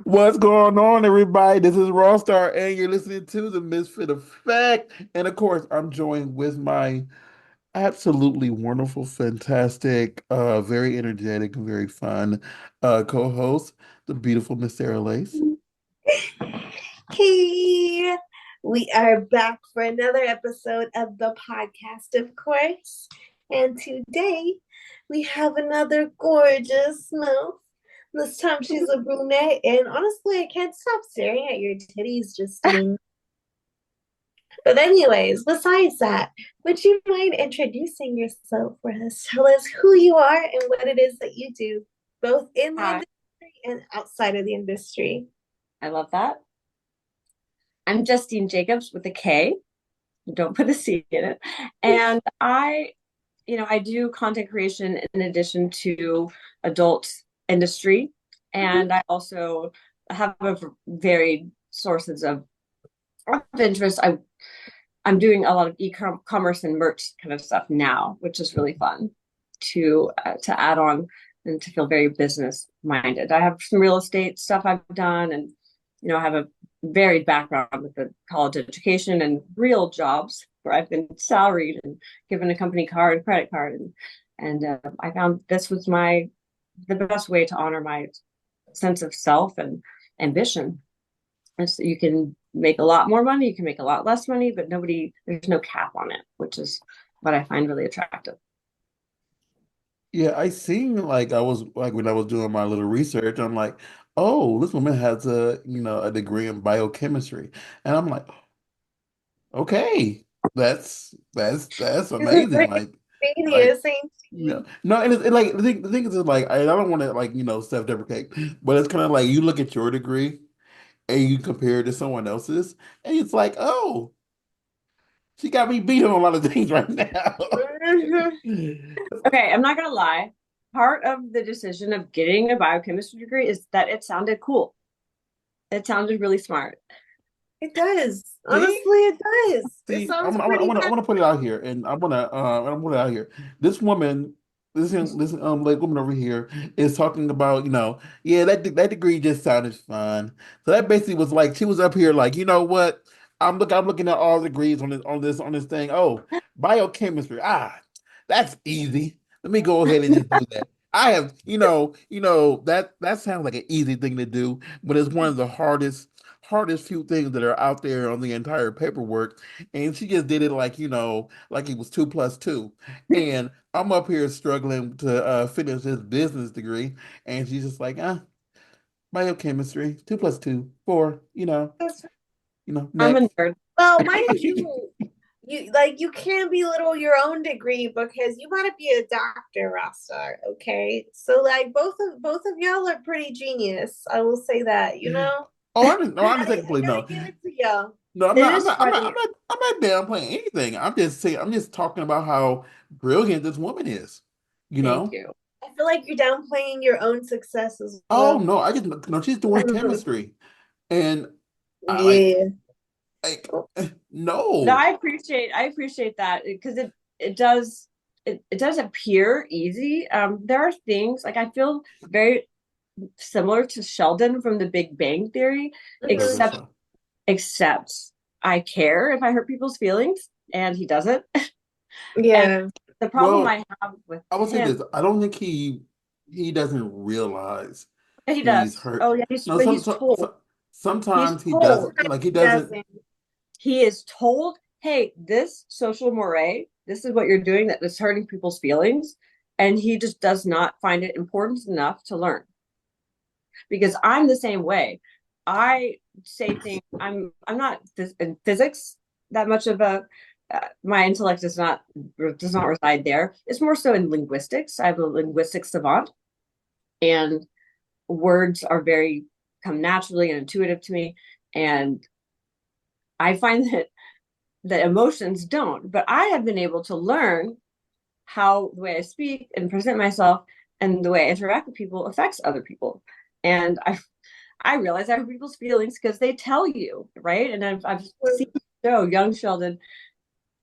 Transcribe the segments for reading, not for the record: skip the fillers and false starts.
What's going on, everybody? This is Raw Star, and you're listening to the Misfit Effect. And of course, I'm joined with my absolutely wonderful, fantastic, very energetic, and very fun co-host, the beautiful Miss Sarah Lace. Hey, we are back for another episode of the podcast, of course. And today we have another gorgeous mouth. This time she's a brunette, and honestly, I can't stop staring at your titties, Justine. But, anyways, besides that, would you mind introducing yourself for us? Tell us who you are and what it is that you do, both in the Hi, industry and outside of the industry. I love that. I'm Justine Jakobs with a K. Don't put a C in it. And I do content creation in addition to adult industry. And I also have a varied sources of interest. I'm doing a lot of e-commerce and merch kind of stuff now, which is really fun to add on and to feel very business minded. I have some real estate stuff I've done, and I have a varied background with the college education and real jobs where I've been salaried and given a company card and credit card, and I found this was the best way to honor my sense of self and ambition. And so you can make a lot more money, you can make a lot less money, but there's no cap on it, which is what I find really attractive. Yeah, I seen like I was like when I was doing my little research, I'm like, oh, this woman has a degree in biochemistry, and I'm like, okay, that's This is amazing. pretty Like genius, ain't she? no, and like the thing is like I don't want to like self-deprecate, but it's kind of like you look at your degree and you compare it to someone else's, and it's like, oh, she got me beat on a lot of things right now. Okay, I'm not gonna lie. Part of the decision of getting a biochemistry degree is that it sounded cool. It sounded really smart. It does. See, Honestly, it does. It see, sounds pretty I wanna put it out here, and I'm gonna put it out here. This woman, like woman over here is talking about, yeah, that degree just sounded fun. So that basically was like she was up here like, you know what? I'm looking at all the degrees on this thing. Oh, biochemistry. Ah, that's easy. Let me go ahead and just do that. I have, that sounds like an easy thing to do, but it's one of the hardest few things that are out there on the entire paperwork. And she just did it like, like it was two plus two. And I'm up here struggling to finish this business degree. And she's just like, biochemistry, two plus two, four, fast. I'm a next. nerd. Well, mind you, you can't belittle your own degree because you want to be a doctor, Rasta. Okay, so like both of y'all are pretty genius. I will say that. Oh, I didn't, no, I I didn't take a gotta, I plea. gotta No, give it to y'all. no, It is funny. I'm not downplaying anything. I'm just saying, I'm just talking about how brilliant this woman is, you Thank know? you. I feel like you're downplaying your own success as Oh well. no, I just no, she's doing chemistry. And I Yeah. like No, no. I appreciate that because it does appear easy. There are things like I feel very similar to Sheldon from The Big Bang Theory, Very Mhm. much except so. except I care if I hurt people's feelings, and he doesn't. And Yeah. the problem Well, I have with I would say him, this. I don't think he doesn't realize he he's does. hurt. Oh yeah, No, but he's told. He's sometimes he told. doesn't. Like he He doesn't. doesn't. He is told, hey, this social moray, this is what you're doing that is hurting people's feelings. And he just does not find it important enough to learn. Because I'm the same way. I say things, I'm not in physics that much of a my intellect does not reside there. It's more so in linguistics. I have a linguistics savant, and words are very come naturally and intuitive to me. And I find that emotions don't. But I have been able to learn how the way I speak and present myself and the way I interact with people affects other people. And I realize I hurt people's feelings because they tell you, right? And I've seen the show Young Sheldon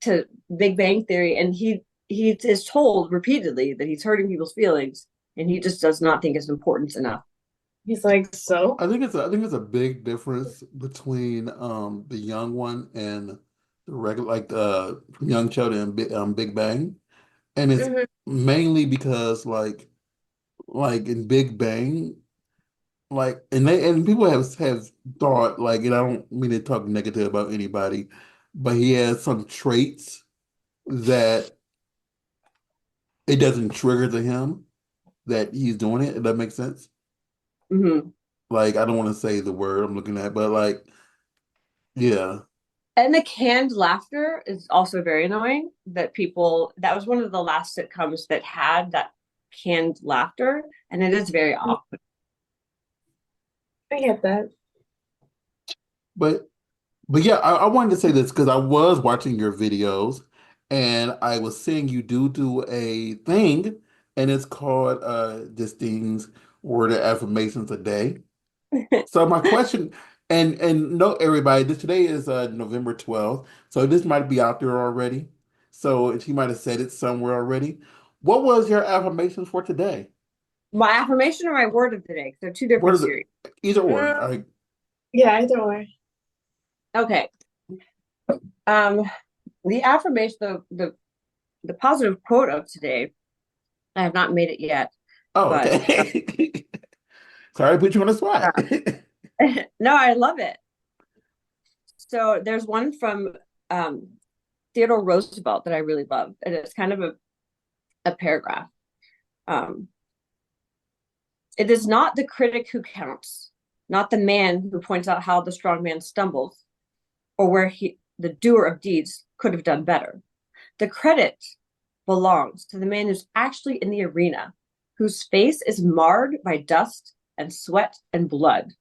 to Big Bang Theory, and he is told repeatedly that he's hurting people's feelings, and he just does not think it's important enough. He's like, so? I think it's a big difference between the young one and the regular like the young Sheldon and Big Bang. And it's Hmm. mainly because like in Big Bang, like and people have thought like, and I don't mean to talk negative about anybody, but he has some traits that it doesn't trigger to him that he's doing it, if that makes sense. Hmm. Like I don't want to say the word I'm looking at, but like yeah. And the canned laughter is also very annoying that people, that was one of the last sitcoms that had that canned laughter, and it is very awkward. I get that. But yeah, I wanted to say this because I was watching your videos and I was seeing you do a thing and it's called Justine's Word of Affirmations a Day. So my question and no everybody, this today is November 12th, so this might be out there already. So she might have said it somewhere already. What was your affirmations for today? My affirmation or my word of the day? 'Cause they're two What different is it? series. Either or. Mm, yeah, either or. Okay. Um, the affirmation, the positive quote of today, I have not made it yet, Oh, but okay. Sorry, to put you on the spot. no, I love it. So there's one from um, Theodore Roosevelt that I really love, and it's kind of a paragraph. Um, it is not the critic who counts, not the man who points out how the strong man stumbles, or where the doer of deeds, could have done better. The credit belongs to the man who's actually in the arena, whose face is marred by dust and sweat and blood,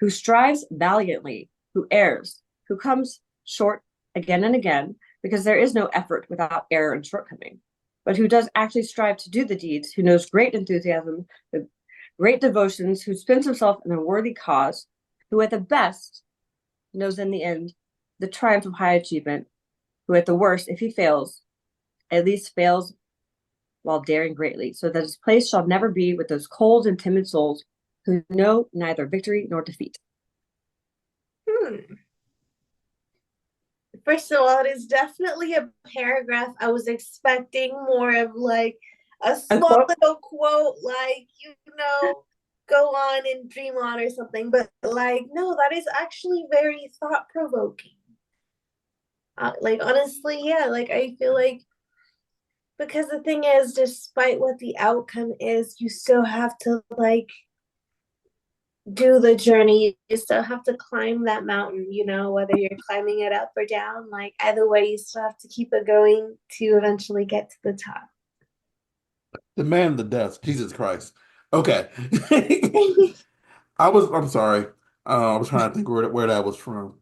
who strives valiantly, who errs, who comes short again and again, because there is no effort without error and shortcoming, but who does actually strive to do the deeds, who knows great enthusiasm, the great devotions, who spends himself in a worthy cause, who at the best knows in the end the triumph of high achievement, who at the worst, if he fails, at least fails while daring greatly, so that his place shall never be with those cold and timid souls who know neither victory nor defeat. Hmm. First of all, it is definitely a paragraph. I was expecting more of like a small Unquote. little quote, like, go on and dream on or something. But like, no, that is actually very thought provoking. Like, honestly, yeah, like, I feel like because the thing is, despite what the outcome is, you still have to like do the journey. You still have to climb that mountain, whether you're climbing it up or down. Like either way, you still have to keep it going to eventually get to the top. The man, the death, Jesus Christ. Okay. I'm sorry. I was trying to think where that was from.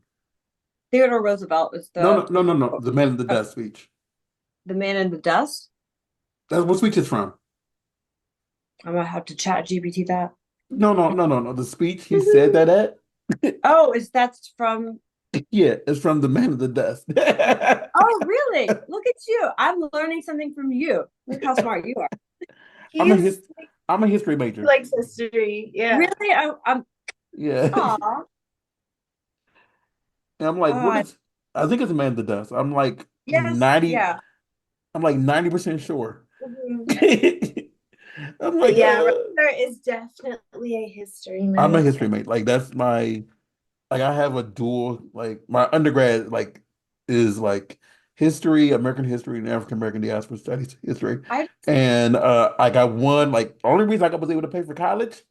Theodore Roosevelt was No, no, the no, no, no. The man in the death speech. the man in the dust. That's what speech is from. I'm gonna have to chat GPT that. No, no, no, no, no. The speech he said that at. Oh, is that's from? Yeah, it's from the man of the dust. Oh, really? Look at you! I'm learning something from you. Look how smart you are. I'm a He's his I'm a history major. likes history. Yeah. Really? I'm. Yeah. Aw. And I'm like, what Oh, is I think it's a man of the dust. yes. Yeah. I'm like 90% sure. Mhm. I'm But like, yeah, Rutger is definitely a history I'm a major. history major. Like that's my like I have a dual like my undergrad like is like history, American history, and African American diaspora studies history. I. And I got one like only reason I was able to pay for college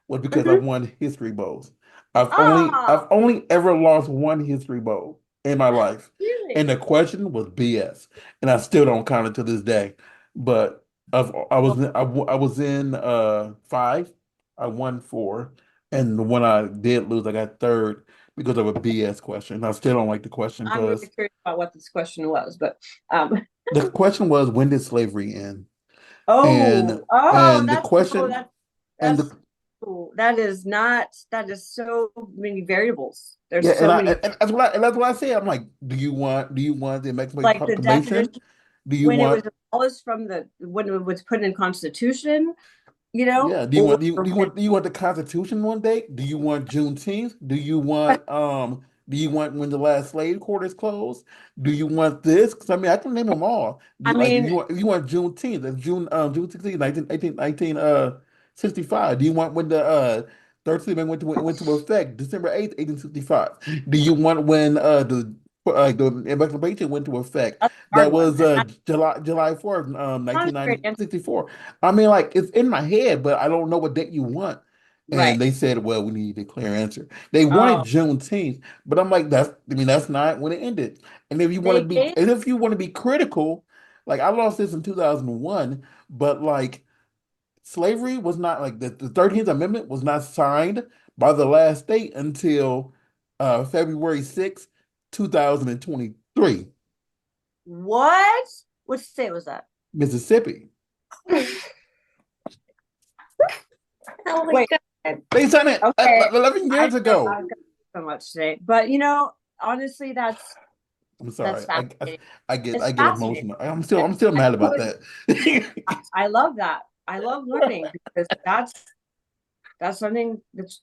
was because I Mhm. won history bowls. Ah, I've only ever lost one history bowl in my life. And really? the question was BS. And I still don't count it to this day. But Well, I was in five. I won four. And the one I did lose, I got third because of a BS question. I still don't like the question I'm really because curious about what this question was, but um. the question was when did slavery end? Oh, oh, And the that's oh, question and that's oh, that is not that is so many variables. There's Yeah, so many and that's what I say. I'm like, do you want the Emancipation like the Proclamation? definition Do you when it was want abolished from when it was put in Constitution. you know, Yeah. or Do you want the Constitution one day? Do you want Juneteenth? Do you want when the last slave quarters closed? Do you want this? Because I mean, I can name them all. I mean, If you want Juneteenth, that's June 16th, 1965. Do you want when the 13th Amendment went to effect, December 8th, 1865? Do you want when the emancipation went to effect? that's a That hard one. was And that's July 4th, not a straight answer. 1964. I mean, like it's in my head, but I don't know what date you want. And Right. they said, well, we need a clear answer. They wanted Oh, Juneteenth, but I'm like, that's not when it ended. they gave, And if you want to be critical, like I lost this in 2001, but like slavery was not like the 13th Amendment was not signed by the last state until February 6th, 2023, what? Which state was that? Mississippi. Oh my Wait, God. They signed it okay. 11 I years know ago. I've got so much today, but you know, honestly, I'm that's sorry. fascinating. I It's get fascinating. emotional. And I'm still I mad about would, that. I love that. I love learning because that's something that's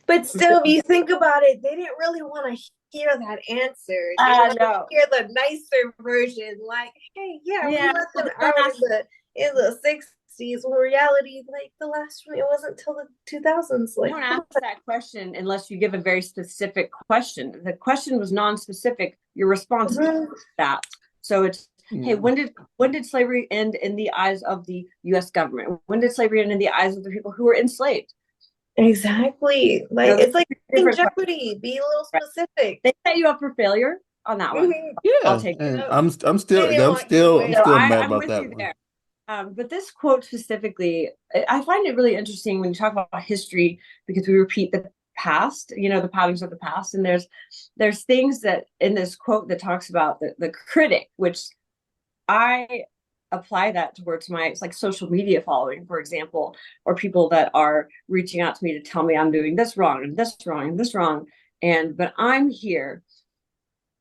But still, if you think about it, they didn't really want to hear that answer. They wanted to no. hear the nicer version, like, "Hey, yeah, we Yeah, let well, them don't out ask in the '60s." When reality, like the last one, it wasn't till the 2000s. Like, don't ask that question unless you give a very specific question. The question was non-specific. Your response is mhm, that. So it's, hey, Yeah. when did slavery end in the eyes of the U.S. government? When did slavery end in the eyes of the people who were enslaved? exactly. You Like know, it's like in different questions. Jeopardy. Be a little Right? specific. They set you up for failure on that one. Mhm, I'll Yeah. take it. And yep. They didn't want you to I'm So win. still mad I'm about with that you one. there. But this quote specifically, I find it really interesting when you talk about history because we repeat the past, you know, the patterns of the past. And there's things that in this quote that talks about the critic, which I apply that towards my like social media following, for example, or people that are reaching out to me to tell me I'm doing this wrong and this wrong and this wrong. And but I'm here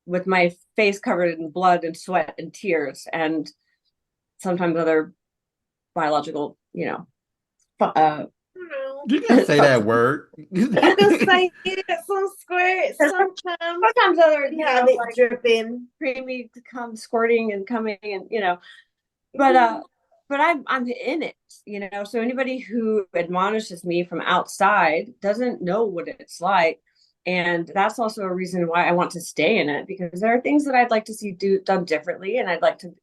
with my face covered in blood and sweat and tears and sometimes other biological, you know, You can say that word. You can say it some squirt. Sometimes sometimes other, you you have know, it like dripping. creamy come squirting and coming and you know, but Mhm. I'm in it, you know. So anybody who admonishes me from outside doesn't know what it's like. And that's also a reason why I want to stay in it because there are things that I'd like to see done differently, and I'd like to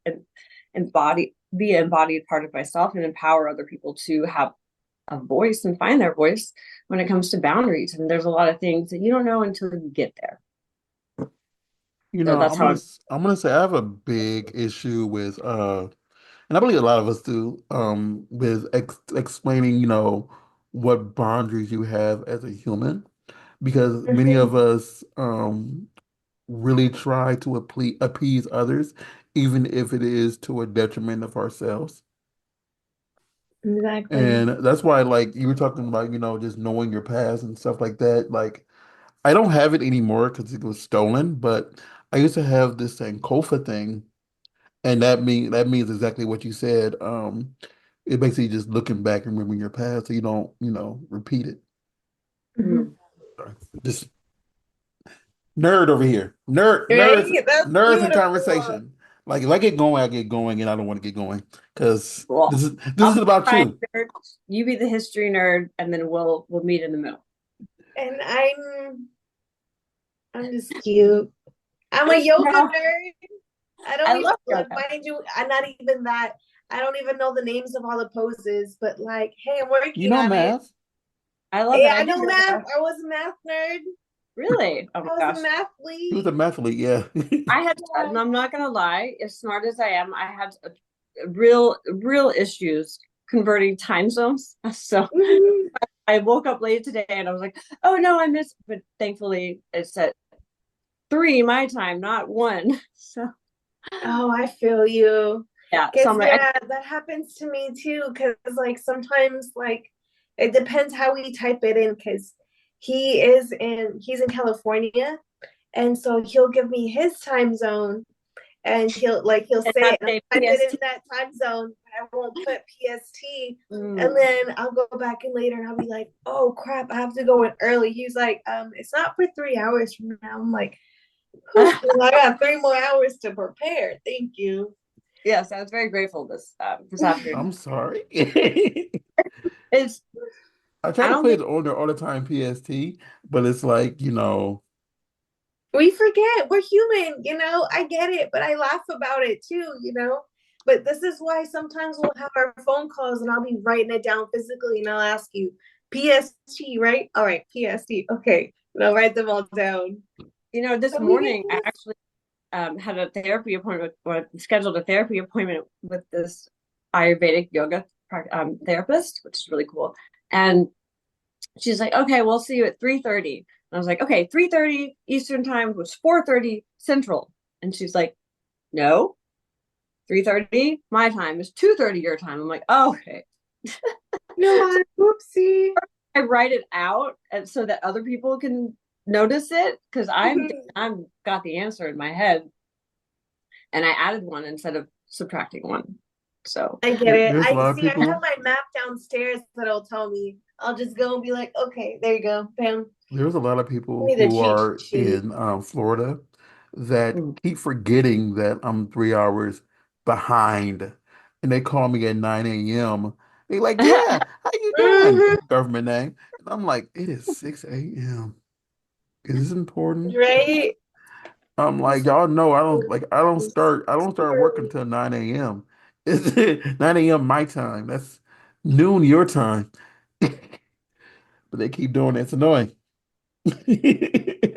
be an embodied part of myself and empower other people to have a voice and find their voice when it comes to boundaries. And there's a lot of things that you don't know until you get there. You So know, that's how I'm. I'm gonna say I have a big issue with and I believe a lot of us do, with explaining, what boundaries you have as a human, because many Mhm. of us really try to appease others, even if it is to a detriment of ourselves. Exactly. And that's why, like you were talking about, just knowing your past and stuff like that. Like, I don't have it anymore because it was stolen, but I used to have this Sankofa thing, and that means exactly what you said. It basically just looking back and remembering your past so you don't, repeat it. Mhm. Mm. Sorry. Just nerd over here. Right? That's Nerds in beautiful. conversation. Like if I get going, I get going, and I don't want to get going because Well, this I'll is be about the science you. nerd. You be the history nerd, and then we'll meet in the middle. And I'm just cute. I'm a yoga No, nerd. I I don't even love like, yoga. mind you, I'm not even that. I don't even know the names of all the poses, but like, hey, I'm You working know on it. math. I love it. Yeah, I I did know math. yoga. I was a math nerd. Really? Oh my I was a gosh. math He was a lead. mathlete, yeah. I had, Yeah. and I'm not gonna lie, as smart as I am, I had real issues converting time zones. So Mhm. I woke up late today and I was like, oh no, I missed, but thankfully it's at 3 my time, not 1. So Oh, I feel you. yeah, so Cause I'm like, yeah, that happens to me too. Cause like sometimes like it depends how we type it in. Cause he's in California, and so he'll give me his time zone, and he'll And say not it, and say I'll type it PST. in that time zone, but I won't put PST. And Mm. then I'll go back in later and I'll be like, oh crap, I have to go in early. He's like, it's not for 3 hours from now. I'm like, whew, I got 3 more hours to prepare. Thank you. Yes, I was very grateful this afternoon. I'm sorry. It's I try I to don't play think the older all the time PST, but it's like, We forget we're human, I get it, but I laugh about it too. But this is why sometimes we'll have our phone calls and I'll be writing it down physically and I'll ask you, PST, right? All right, PST. Okay. And I'll write them all down. this So we get morning I this. actually had a therapy appointment, or scheduled a therapy appointment with this Ayurvedic yoga therapist, which is really cool. And she's like, okay, we'll see you at 3:30. And I was like, okay, 3:30 Eastern time, which is 4:30 Central. And she's like, no, 3:30 my time is 2:30 your time. I'm like, oh, okay. So No, whoopsie. I write it out and so that other people can notice it because I'm got the answer in my head, and I added one instead of subtracting one. So I get it. there's a I lot of see. I have people. my map downstairs that'll tell me. I'll just go and be like, okay, there you go, bam. There's a lot of Give people me the who cheat are sheet. in Florida that mm. keep forgetting that I'm 3 hours behind, and they call me at 9 a.m. They like, yeah, how you doing? Mhm. Government name, and I'm like, it is 6 a.m. Is this important? Right? I'm like, y'all know I don't start work until 9 a.m. It's 9 a.m. my time. That's noon your time. But they keep doing it. It's annoying. Hey,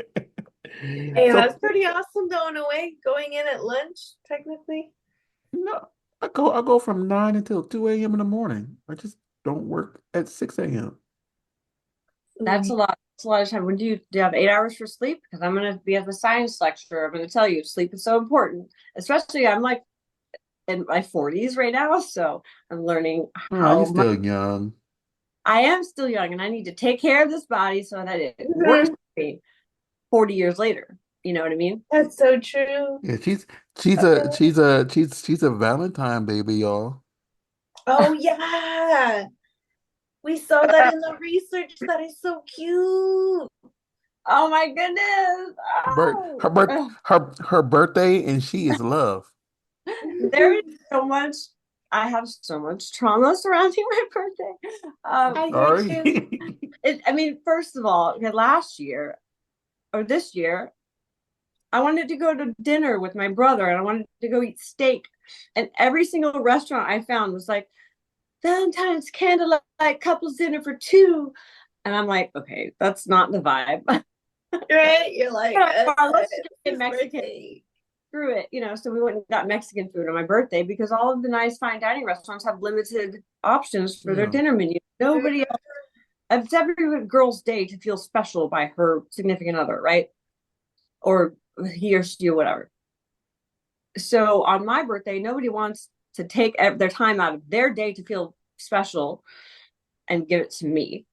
So that's pretty awesome though, in a way. Going in at lunch, technically. no, I go from 9 until 2 a.m. in the morning. I just don't work at 6 a.m. That's a lot. That's a lot of time. When do you have 8 hours for sleep? Because I'm going to be at the science lecture. I'm going to tell you sleep is so important. Especially I'm like in my 40s right now, so I'm learning Oh, you're how much still young. I am still young, and I need to take care of this body so that it works Mhm. for me 40 years later. You know what I mean? That's so true. Yeah, she's a Valentine baby, y'all. Oh yeah. We saw that in the research. That is so cute. Oh my goodness. Oh. Her birthday, and she is love. There is so much. I have so much trauma surrounding my birthday. I'm I do too. sorry. I mean, first of all, okay, last year or this year, I wanted to go to dinner with my brother and I wanted to go eat steak. And every single restaurant I found was like, Valentine's candlelight couples dinner for two. And I'm like, okay, that's not the vibe. Right? You're like, Let's just get it's Mexican. birthday. Screw it. So we went and got Mexican food on my birthday because all of the nice fine dining restaurants have limited options for their Yeah. dinner menu. Nobody else. It's every girl's day to feel special by her significant other, right? Or he or she or whatever. So on my birthday, nobody wants to take their time out of their day to feel special and give it to me,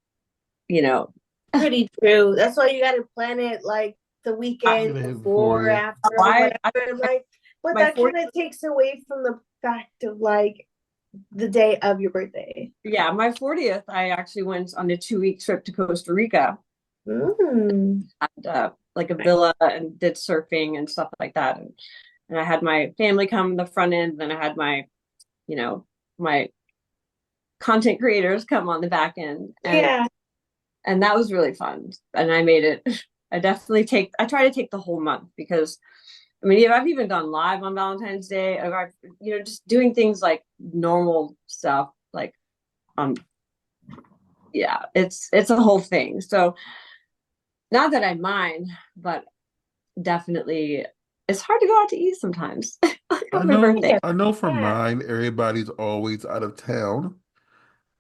you know. Pretty true. That's why you gotta plan it like the I'm weekend gonna hit before before, you. after, or I whatever. Like, but my that 40, kind of takes away from the fact of like the day of your birthday. yeah, my 40th, I actually went on a 2 week trip to Costa Rica, Mm. and like a villa, and did surfing and stuff like that. And I had my family come the front end, and then I had you know, my content creators come on the back end, Yeah. and that was really fun. And I made it. I try to take the whole month because I mean, yeah, I've even gone live on Valentine's Day. I've, just doing things like normal stuff, like um, yeah, it's a whole thing. So not that I mind, but definitely it's hard to go out to eat sometimes I on my know, birthday. Yeah. I know for Yeah. mine, everybody's always out of town,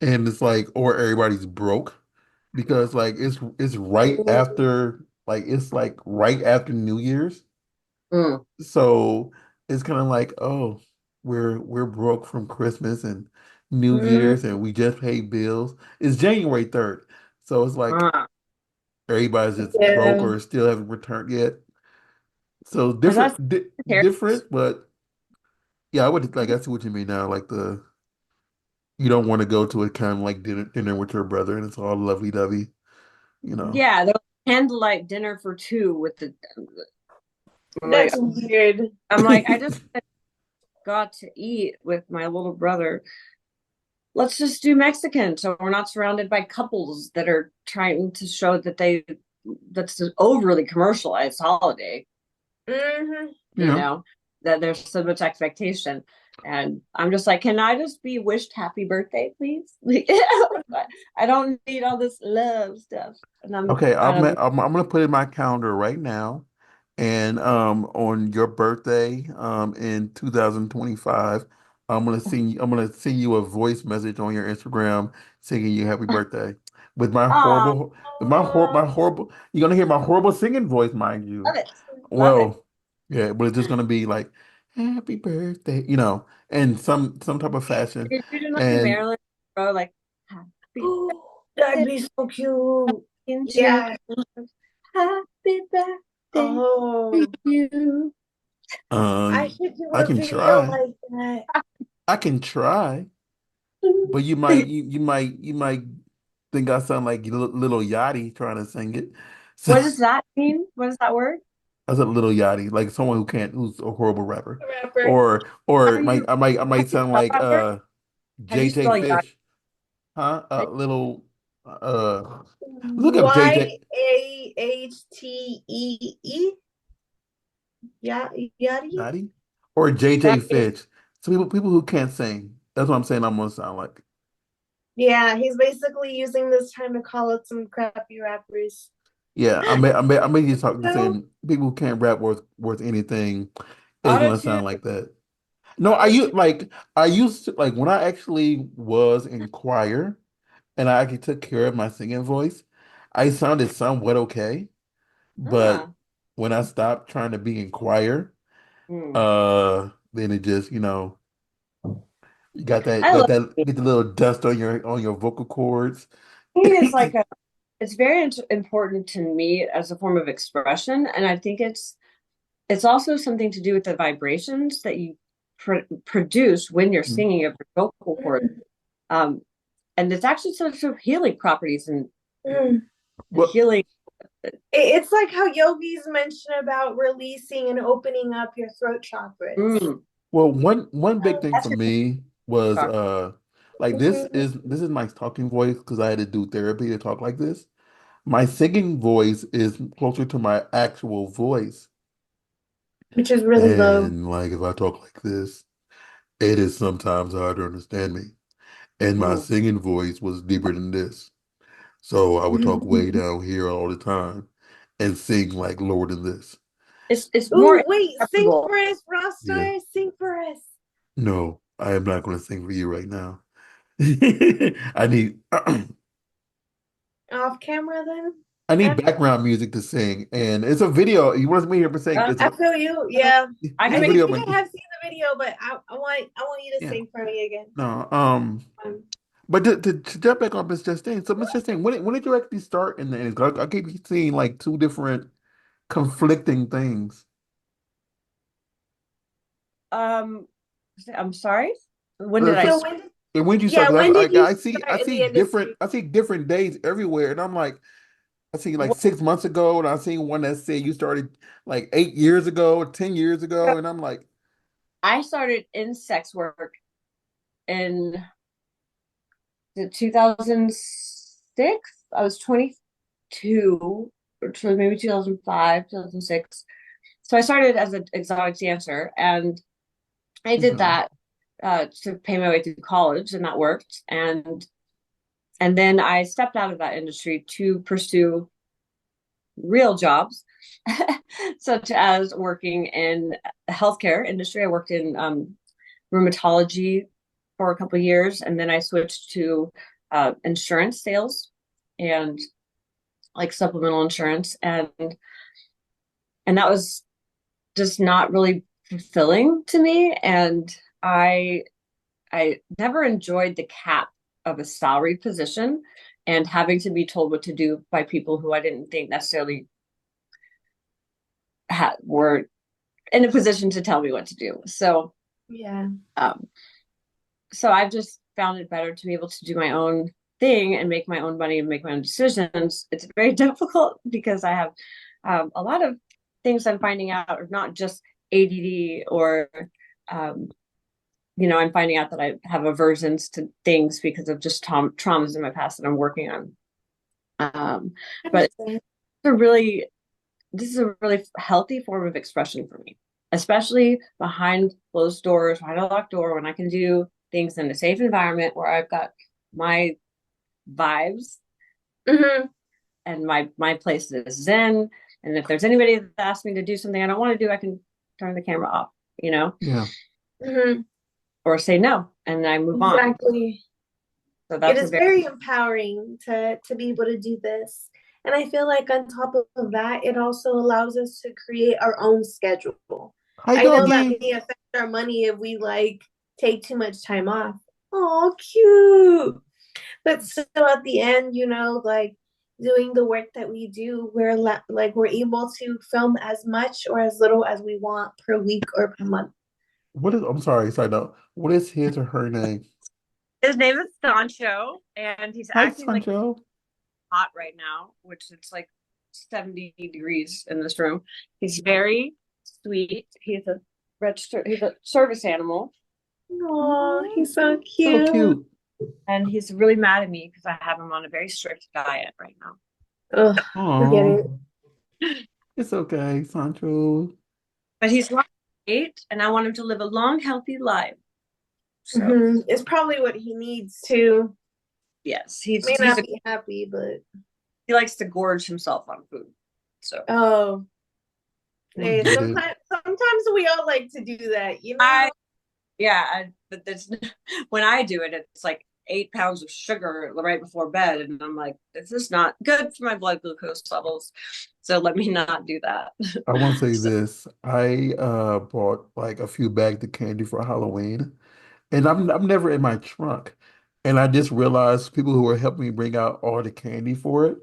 and it's like, or everybody's broke because like it's right after, like it's like right after New Year's, Mm. so it's kind of like, oh, we're broke from Christmas and New Mm. Year's, and we just paid bills. It's January 3rd, so it's like Ah. everybody's just broke Yeah. or still haven't returned yet. So Is that different, but yeah, I would like I see what you mean now. Like the you don't want to go to a kind of like dinner with your brother, and it's all lovey dovey, you know. Yeah, the candlelight dinner for two with the. I'm like, That's weird. I just got to eat with my little brother. Let's just do Mexican, so we're not surrounded by couples that are trying to show that that's an overly commercialized holiday. Hmm. You Yeah. know, that there's so much expectation. And I'm just like, can I just be wished happy birthday, please? I don't need all this love stuff. And Okay, I don't. I'm gonna put in my calendar right now, and on your birthday in 2025, I'm gonna send you a voice message on your Instagram singing you happy birthday with Oh, my horrible you're gonna hear my horrible singing voice, mind you. love it, love it. Well, yeah, but it's just gonna be like happy birthday, in some type of fashion. You're doing like a And Marilyn Monroe, like happy That'd birthday be so cute. into Yeah. happy birthday to Oh, you. I um should do I a can video try. like that. I can try. But you might think I sound like little Yachty trying to sing it. So What does that mean? What is that word? I said little Yachty, like someone who's a horrible rapper. Rapper. How Or do you I how might do you sound spell like that word? How do you JJ spell yacht? Fish. Huh? Little look up JJ Yahtee. Yeah, Yachty. Yachty or JJ That Fish. So people who can't sing. That's what I'm saying I'm gonna sound like. Yeah, he's basically using this time to call out some crappy rappers. Yeah, I may just talk to No, saying people who can't rap worth anything is auto gonna tune. sound like that. No, auto tune. I used to like when I actually was in choir and I actually took care of my singing voice, I sounded somewhat okay. But Ah, when I stopped trying to be in choir, hmm. then it just, you got I love it. get the little dust on your vocal cords. Singing is like it's very important to me as a form of expression, and I think it's also something to do with the vibrations that you produce when you're singing of your vocal cords. Um, and it's actually sort of healing properties Mm. and But healing. It's like how yogis mention about releasing and opening up your throat chakras. Mm, well, one big thing that's for your me was chakra. like Mhm. this is my talking voice because I had to do therapy to talk like this. My singing voice is closer to my actual voice. Which is really low. And like if I talk like this, it is sometimes hard to understand me. And my Mm. singing voice was deeper than this. So I would talk way down here all the time and sing like lower than this. It's more Ooh, wait, sing acceptable. for us, Yeah. Rockstar. Sing for us. No, I am not going to sing for you right now. I need Off camera then? I need After? background music to sing, and it's a video. You want me here to sing? Uh, It's I a feel you. Yeah. I can it's a I make video. think But I have seen the video, but I want you to yeah, sing for me again. no. Um, But to jump back on Miss Justine, so Miss Justine, when did you actually start in the end? I keep seeing like two different conflicting things. um I'm sorry. When did I So so start? when did and when did you start? yeah, Because when did you I start in see the industry? different days everywhere, and I'm like I see like Well, 6 months ago, and I seen one that said you started like 8 years ago, 10 years ago, and I'm like, I started in sex work in the 2006. I was 22, or maybe 2005, 2006. So I started as an exotic dancer, and I did okay, that to pay my way through college, and that worked. And then I stepped out of that industry to pursue real jobs, such as working in the healthcare industry. I worked in rheumatology for a couple of years, and then I switched to insurance sales and like supplemental insurance, and that was just not really fulfilling to me. And I I never enjoyed the cap of a salary position and having to be told what to do by people who I didn't think necessarily were in a position to tell me what to do. Yeah. Um, so I've just found it better to be able to do my own thing and make my own money and make my own decisions. It's very difficult because I have a lot of things I'm finding out are not just ADD or um, I'm finding out that I have aversions to things because of just traumas in my past that I'm working on. But a really this is a really healthy form of expression for me, especially behind closed doors, behind a locked door, when I can do things in a safe environment where I've got my vibes Mm-hmm. and my place is zen. And if there's anybody that asks me to do something I don't want to do, I can turn the camera off, Yeah. Mm-hmm. or say no, and I move on. Exactly. So It that's a is very very empowering to be able to do this. And I feel like on top of that, it also allows us to create our own schedule. Hi, I know that doggy. may affect our money if we like take too much time off. Oh, cute. But still at the end, like doing the work that we do, we're able to film as much or as little as we want per week or per month. I'm sorry, side note. What is his or her name? His name is Sancho, and he's Hi, acting like Sancho. hot right now, which it's like 70 degrees in this room. He's very sweet. He's a service animal, Oh, he's so So cute. cute. and he's really mad at me because I have him on a very strict diet right now. Ugh, forget Oh, it. it's okay, Sancho. But he's 8, and I want him to live a long, healthy life. So It's probably what he needs to. yes, May not be happy, but he likes to gorge himself on food. So oh, I hey, get it. sometimes we all like to do that, I but this when I do it, it's like 8 pounds of sugar right before bed, and I'm like, this is not good for my blood glucose levels. So let me not do that. I want to say So, this. I bought like a few bags of candy for Halloween, and I'm never in my trunk. And I just realized people who were helping me bring out all the candy for it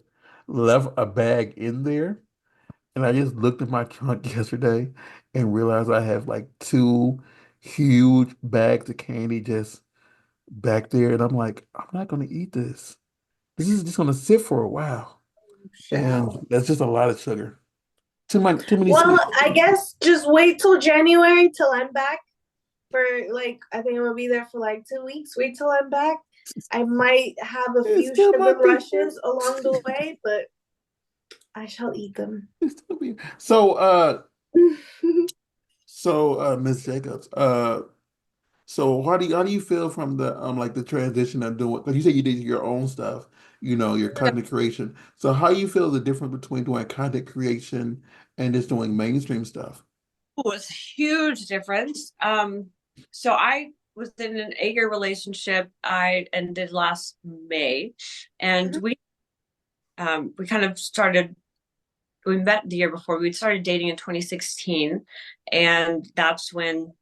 left a bag in there. And I just looked at my trunk yesterday and realized I have like two huge bags of candy just back there. And I'm like, I'm not going to eat this. This is just going to sit for a while. And child. that's just a lot of sugar. Too many Well, sweets. I guess just wait till January till I'm back for like I think I'm gonna be there for like 2 weeks. Wait till I'm back. I might have a It's few still my sugar big rushes along the way, but I shall eat them. it's still be- So Miss Jacobs, so how do you feel from the like the transition of doing, because you said you did your own stuff, your content creation. So how you feel the difference between doing content creation and just doing mainstream stuff? was a huge difference. So I was in an 8-year relationship. I ended last May, and we kind of started. We met the year before. We started dating in 2016, and that's when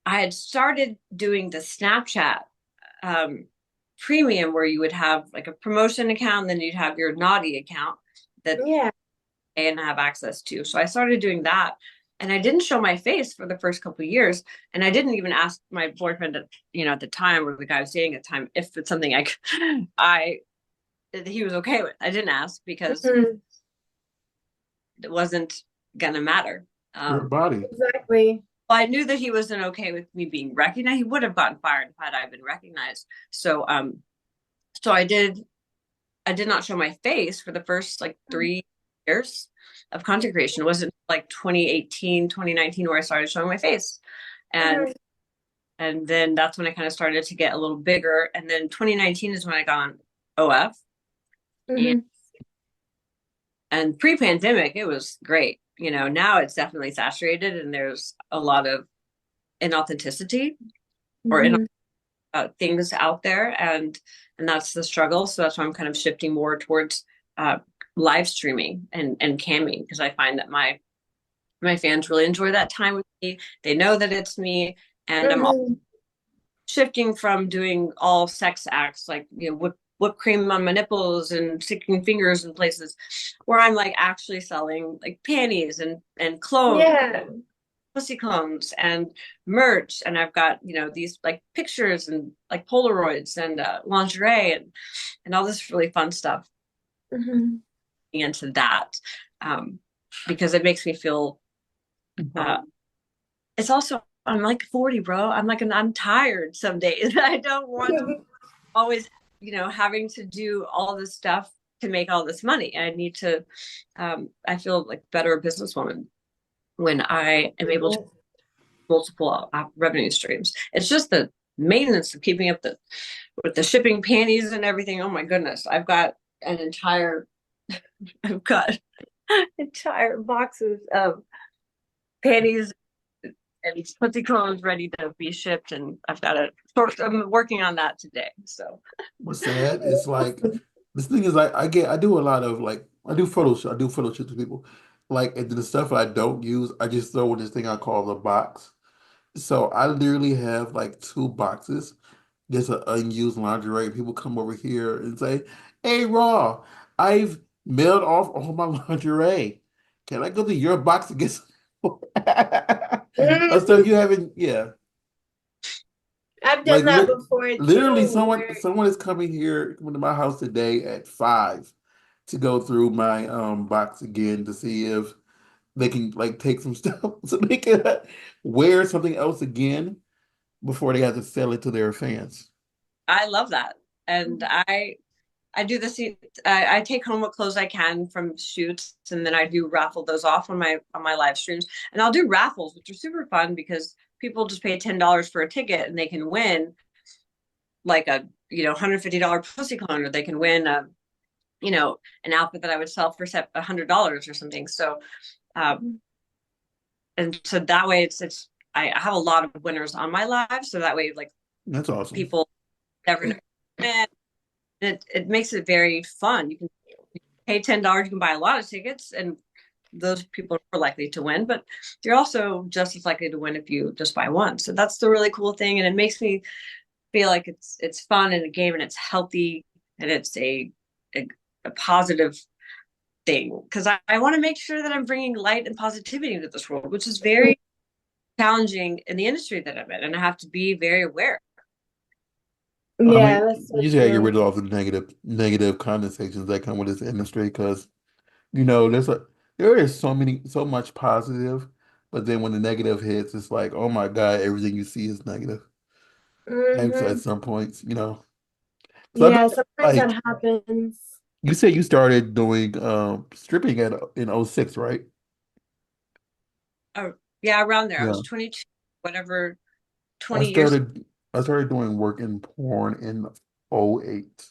I had started doing the Snapchat um, premium, where you would have like a promotion account, and then you'd have your naughty account that Yeah. and have access to. So I started doing that. And I didn't show my face for the first couple of years. And I didn't even ask my boyfriend at the time, or the guy I was dating at the time, if it's something I he was okay with. I didn't ask because Mhm. it wasn't gonna matter. Your body. Exactly. Well, I knew that he wasn't okay with me being recognized. He would have gotten fired if I been recognized. So I did not show my face for the first like 3 years of content creation. It wasn't like 2018, 2019 where I started showing my face. And Mhm. and then that's when I kind of started to get a little bigger. And then 2019 is when I got on OF. And Mhm. and pre-pandemic, it was great. Now it's definitely saturated and there's a lot of inauthenticity or Mhm. things out there, and that's the struggle. So that's why I'm kind of shifting more towards uh, live streaming and camming, because I find that my fans really enjoy that time with me. They know that it's me, and I'm Mhm. shifting from doing all sex acts like whipped cream on my nipples and sticking fingers in places, where I'm like actually selling like panties and clones, Yeah. pussy clones and merch. And I've got, these like pictures and like Polaroids and lingerie and all this really fun stuff Hmm. into that. Um, because it makes me feel, uh, it's also, I'm like 40, bro. I'm tired some days. I don't want to always, having to do all this stuff to make all this money. I need to, I feel like better businesswoman when I am able to multiple revenue streams. It's just the maintenance of keeping up with the shipping panties and everything. Oh my goodness. I've got entire boxes of panties and pussy clones ready to be shipped. And I'm working on that today. So What's sad? It's like this thing is like I do a lot of like I do photo shoots with people. Like and the stuff I don't use, I just throw in this thing I call the box. So I literally have like two boxes, just an unused lingerie. People come over here and say, "Hey, Raw, I've mailed off all my lingerie. Can I go to your box to get some?" Oh, so Hmm. you haven't, yeah. I've done Like that before literally, too, where someone is coming to my house today at 5 to go through my box again to see if they can like take some stuff so they can wear something else again before they have to sell it to their fans. I love that. And I do this. I take home what clothes I can from shoots, and then I do raffle those off on my live streams. And I'll do raffles, which are super fun because people just pay $10 for a ticket, and they can win like a $150 pussy clone, or they can win an outfit that I would sell for $100 or something. So and so that way it's I have a lot of winners on my live, so that way like That's awesome. people never know. And it makes it very fun. You can pay $10, you can buy a lot of tickets, and those people are more likely to win, but you're also just as likely to win if you just buy one. So that's the really cool thing. And it makes me feel like it's fun in a game, and it's healthy, and it's a, a positive thing. Because I want to make sure that I'm bringing light and positivity into this world, which is very challenging in the industry that I'm in. And I have to be very aware. I yeah, mean, that's so you just gotta get true. rid of all the negative connotations that come with this industry because there's there is so much positive, but then when the negative hits, it's like, oh my God, everything you see is negative. And so at Hmm. some points, so I know Yeah, sometimes like that happens. you said you started doing stripping in '06, right? Oh, yeah, around there. I Yeah. was 22, whatever, I 20 years. started I started doing work in porn in '08.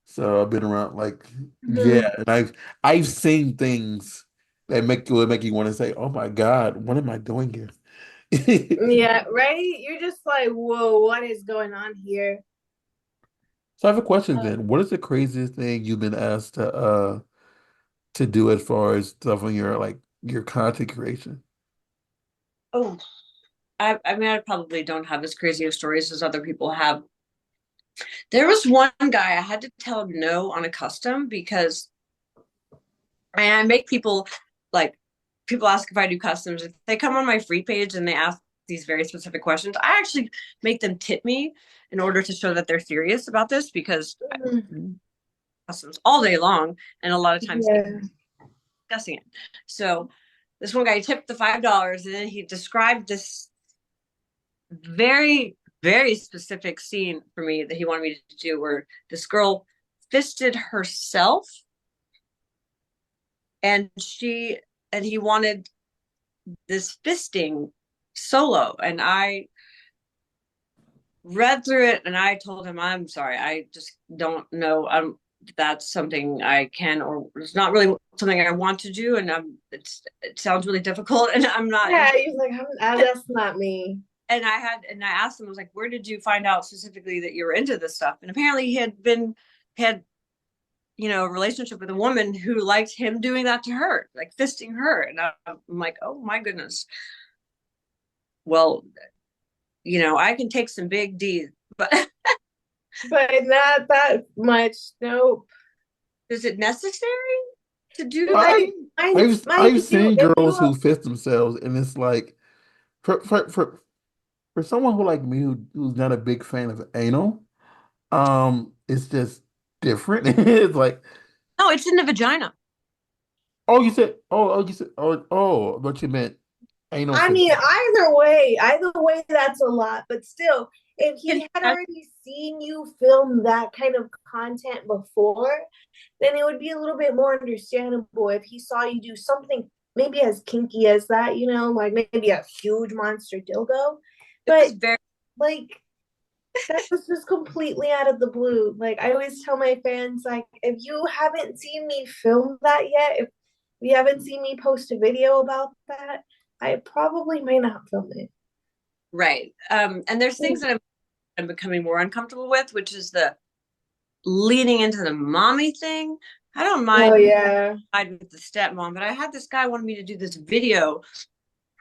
So I've been around like yeah, Mhm. and I've seen things that make you want to say, "Oh my God, what am I doing here?" Yeah, right? You're just like, whoa, what is going on here? So I have a question Uh, then. What is the craziest thing you've been asked to do as far as stuff on your like your content creation? Oh, I mean, I probably don't have as crazy of stories as other people have. There was one guy I had to tell him no on a custom because I make people like people ask if I do customs. If they come on my free page and they ask these very specific questions, I actually make them tip me in order to show that they're serious about this because I mm, customs all day long and a lot of times yeah. discussing it. So this one guy tipped the $5 and then he described this very, very specific scene for me that he wanted me to do where this girl fisted herself and he wanted this fisting solo. And I read through it and I told him, I'm sorry, I just don't know. That's something I can, or it's not really something I want to do. And it sounds really difficult and I'm not. Yeah, he's like, that's not me. And I asked him, I was like, where did you find out specifically that you were into this stuff? And apparently had, a relationship with a woman who liked him doing that to her, like fisting her. And I'm like, oh my goodness. Well, I can take some big D's, but but not that much. Nope. Is it necessary to do I, that? Like, mind I've you, seen if you girls who fist themselves, and it's like for someone who like me who's not a big fan of anal, it's just different. It's like, No, it's in the vagina. you said, what you meant anal I fist. mean, either way, that's a lot. But still, if he had already seen you film that kind of content before, then it would be a little bit more understandable if he saw you do something maybe as kinky as that, like maybe a huge monster dildo. It was But very like that was just completely out of the blue. Like I always tell my fans, like if you haven't seen me film that yet, if you haven't seen me post a video about that, I probably might not film it. right. And there's things that I'm becoming more uncomfortable with, which is the leaning into the mommy thing. I don't Oh mind yeah. with the stepmom, but I had this guy wanted me to do this video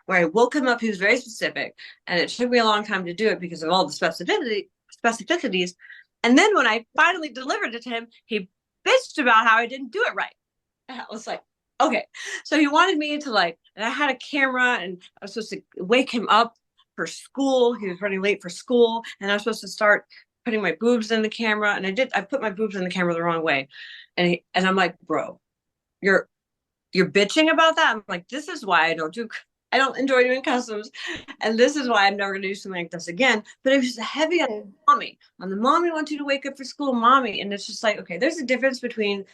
where I woke him up. He was very specific, and it took me a long time to do it because of all the specificities. And then when I finally delivered it to him, he bitched about how I didn't do it right. And I was like, okay. So he wanted me to like, and I had a camera, and I was supposed to wake him up for school. He was running late for school, and I was supposed to start putting my boobs in the camera, and I did. I put my boobs in the camera the wrong way, and I'm like, bro, you're you're bitching about that. I'm like, this is why I don't enjoy doing customs, and this is why I'm never going to do something like this again. But it was heavy Yeah. on the mommy wants you to wake up for school, mommy, and it's just like, okay, there's a difference between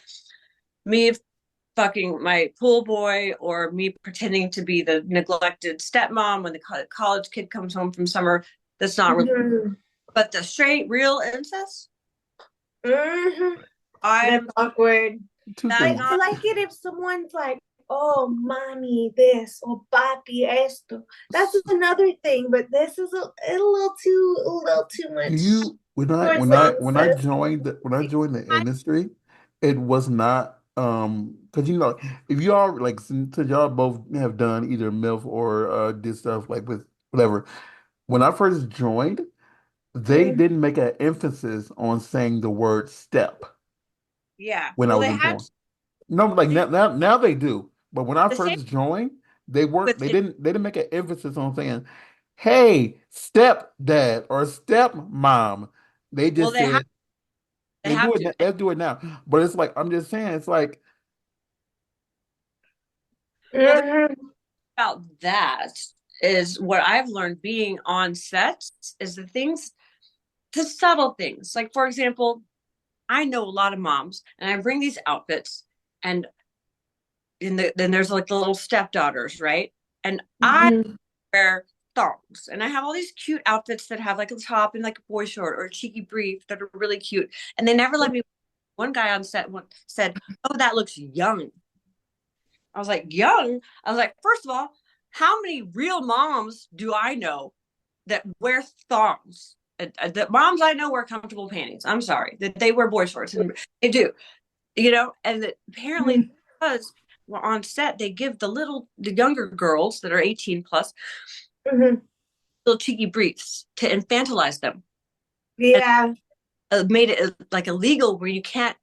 me fucking my pool boy or me pretending to be the neglected stepmom when the college kid comes home from summer. That's not really, Mm-hmm. but the straight real incest, Mm-hmm. That's I'm awkward. Two that's Like things. I not. like it if someone's like, "Oh, mommy, this or papi esto." That's another thing, but this is a little too Do much you towards the incest. when I joined the industry, it was not because if you all like since y'all both have done either MILF or did stuff like with whatever. When I first joined, they Mm-hmm. didn't make an emphasis on saying the word step Yeah, when I well, was they had informed. No, like now they do. But when I the same first joined, with it. they didn't make an emphasis on saying, "Hey, step dad or step mom." They Well, just said they they do have it. to. Let's do it now. But it's like I'm just saying, it's like Well, the Mm-hmm. about that is what I've learned being on sets is the subtle things. Like, for example, I know a lot of moms, and I bring these outfits, and then there's like the little stepdaughters, right? And I Mm-hmm. wear thongs, and I have all these cute outfits that have like a top and like a boy short or a cheeky brief that are really cute, and they never let me. One guy on set said, "Oh, that looks young." I was like, young? I was like, first of all, how many real moms do I know that wear thongs? The moms I know wear comfortable panties. I'm sorry that they wear boy shorts, and they do, and that apparently because on set they give the younger girls that are 18 plus Mm-hmm. little cheeky briefs to infantilize them, and Yeah. made it like illegal where you can't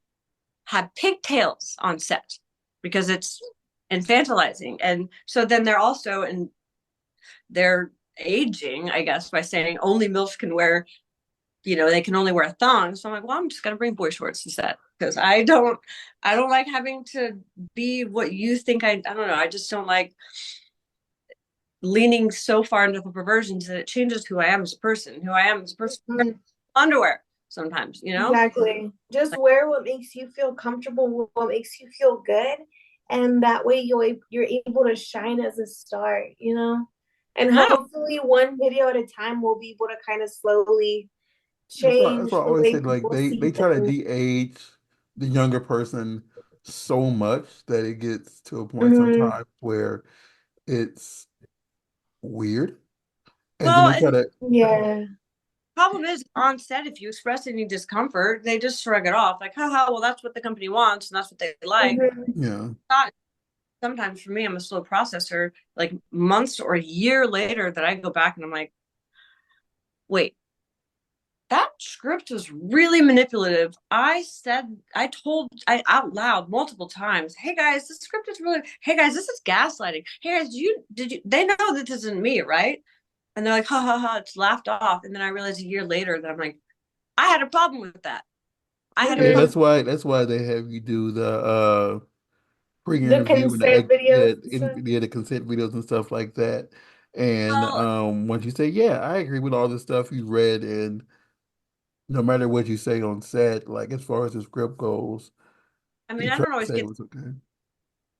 have pigtails on set because it's infantilizing. And so then they're aging, I guess, by saying only MILFs can wear, they can only wear thongs. So I'm like, well, I'm just gonna bring boy shorts instead because I don't like having to be what you think I don't know. I just don't like leaning so far into the perversions that it changes who I am as a person. Who I am as a person. Mm-hmm. Underwear sometimes. Exactly. Just Like, wear what makes you feel comfortable, what makes you feel good, and that way you're able to shine as a star. And no, hopefully one video at a time we'll be able to kind of slowly that's change why I the always way said like people see they try to things. de-age the younger person so much that it gets to a point Hmm. sometimes where it's weird. And then well, they and try to Yeah. problem is on set if you express any discomfort they just shrug it off like haha well that's what the company wants and that's what they like. Hmm. yeah. Not sometimes for me I'm a slow processor like months or a year later that I go back and I'm like wait that script was really manipulative. I told out loud multiple times, hey guys, this script is really, hey guys, this is gaslighting. Hey guys, they know that this isn't me, right? And they're like, ha ha ha, it's laughed off. And then I realized a year later that I'm like, I had a problem with that. I had a Yeah, Mhm. problem. that's why they have you do the The pre-interview and consent videos and stuff. the consent videos and stuff like that. And Well, once you say, yeah, I agree with all the stuff you read, and no matter what you say on set, like as far as the script goes, I mean, you I try don't to always say it get, was okay.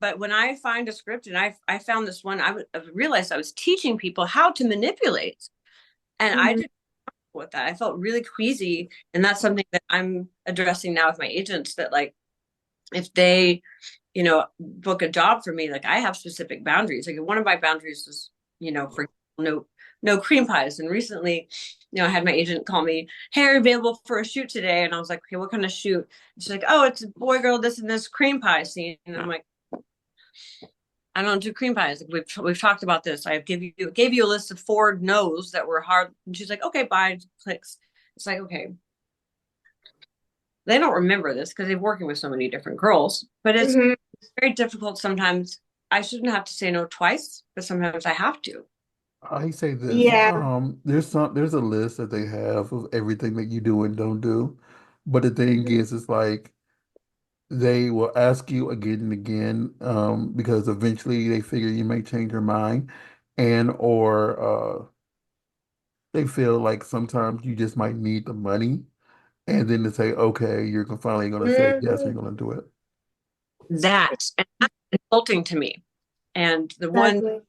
but when I find a script and I found this one, I realized I was teaching people how to manipulate. And I Mhm. did with that. I felt really queasy. And that's something that I'm addressing now with my agents that like if they, book a job for me, like I have specific boundaries. Like one of my boundaries is, for no cream pies. And recently, I had my agent call me, hey, are you available for a shoot today? And I was like, okay, what kind of shoot? And she's like, oh, it's a boy, girl, this and this cream pie scene. And I'm like, I don't do cream pies. Like, we've talked about this. I gave you a list of 4 no's that were hard. And she's like, okay, bye. Clicks. It's like, okay, they don't remember this because they're working with so many different girls. But Mhm. it's very difficult sometimes. I shouldn't have to say no twice, but sometimes I have to. I say this, Yeah. there's a list that they have of everything that you do and don't do. But the thing Mhm. is, it's like they will ask you again and again, because eventually they figure you may change your mind, and or they feel like sometimes you just might need the money, and then they say, okay, you're finally going to say yes, and Mhm. you're going to do it. And that's insulting to me. And the one Exactly.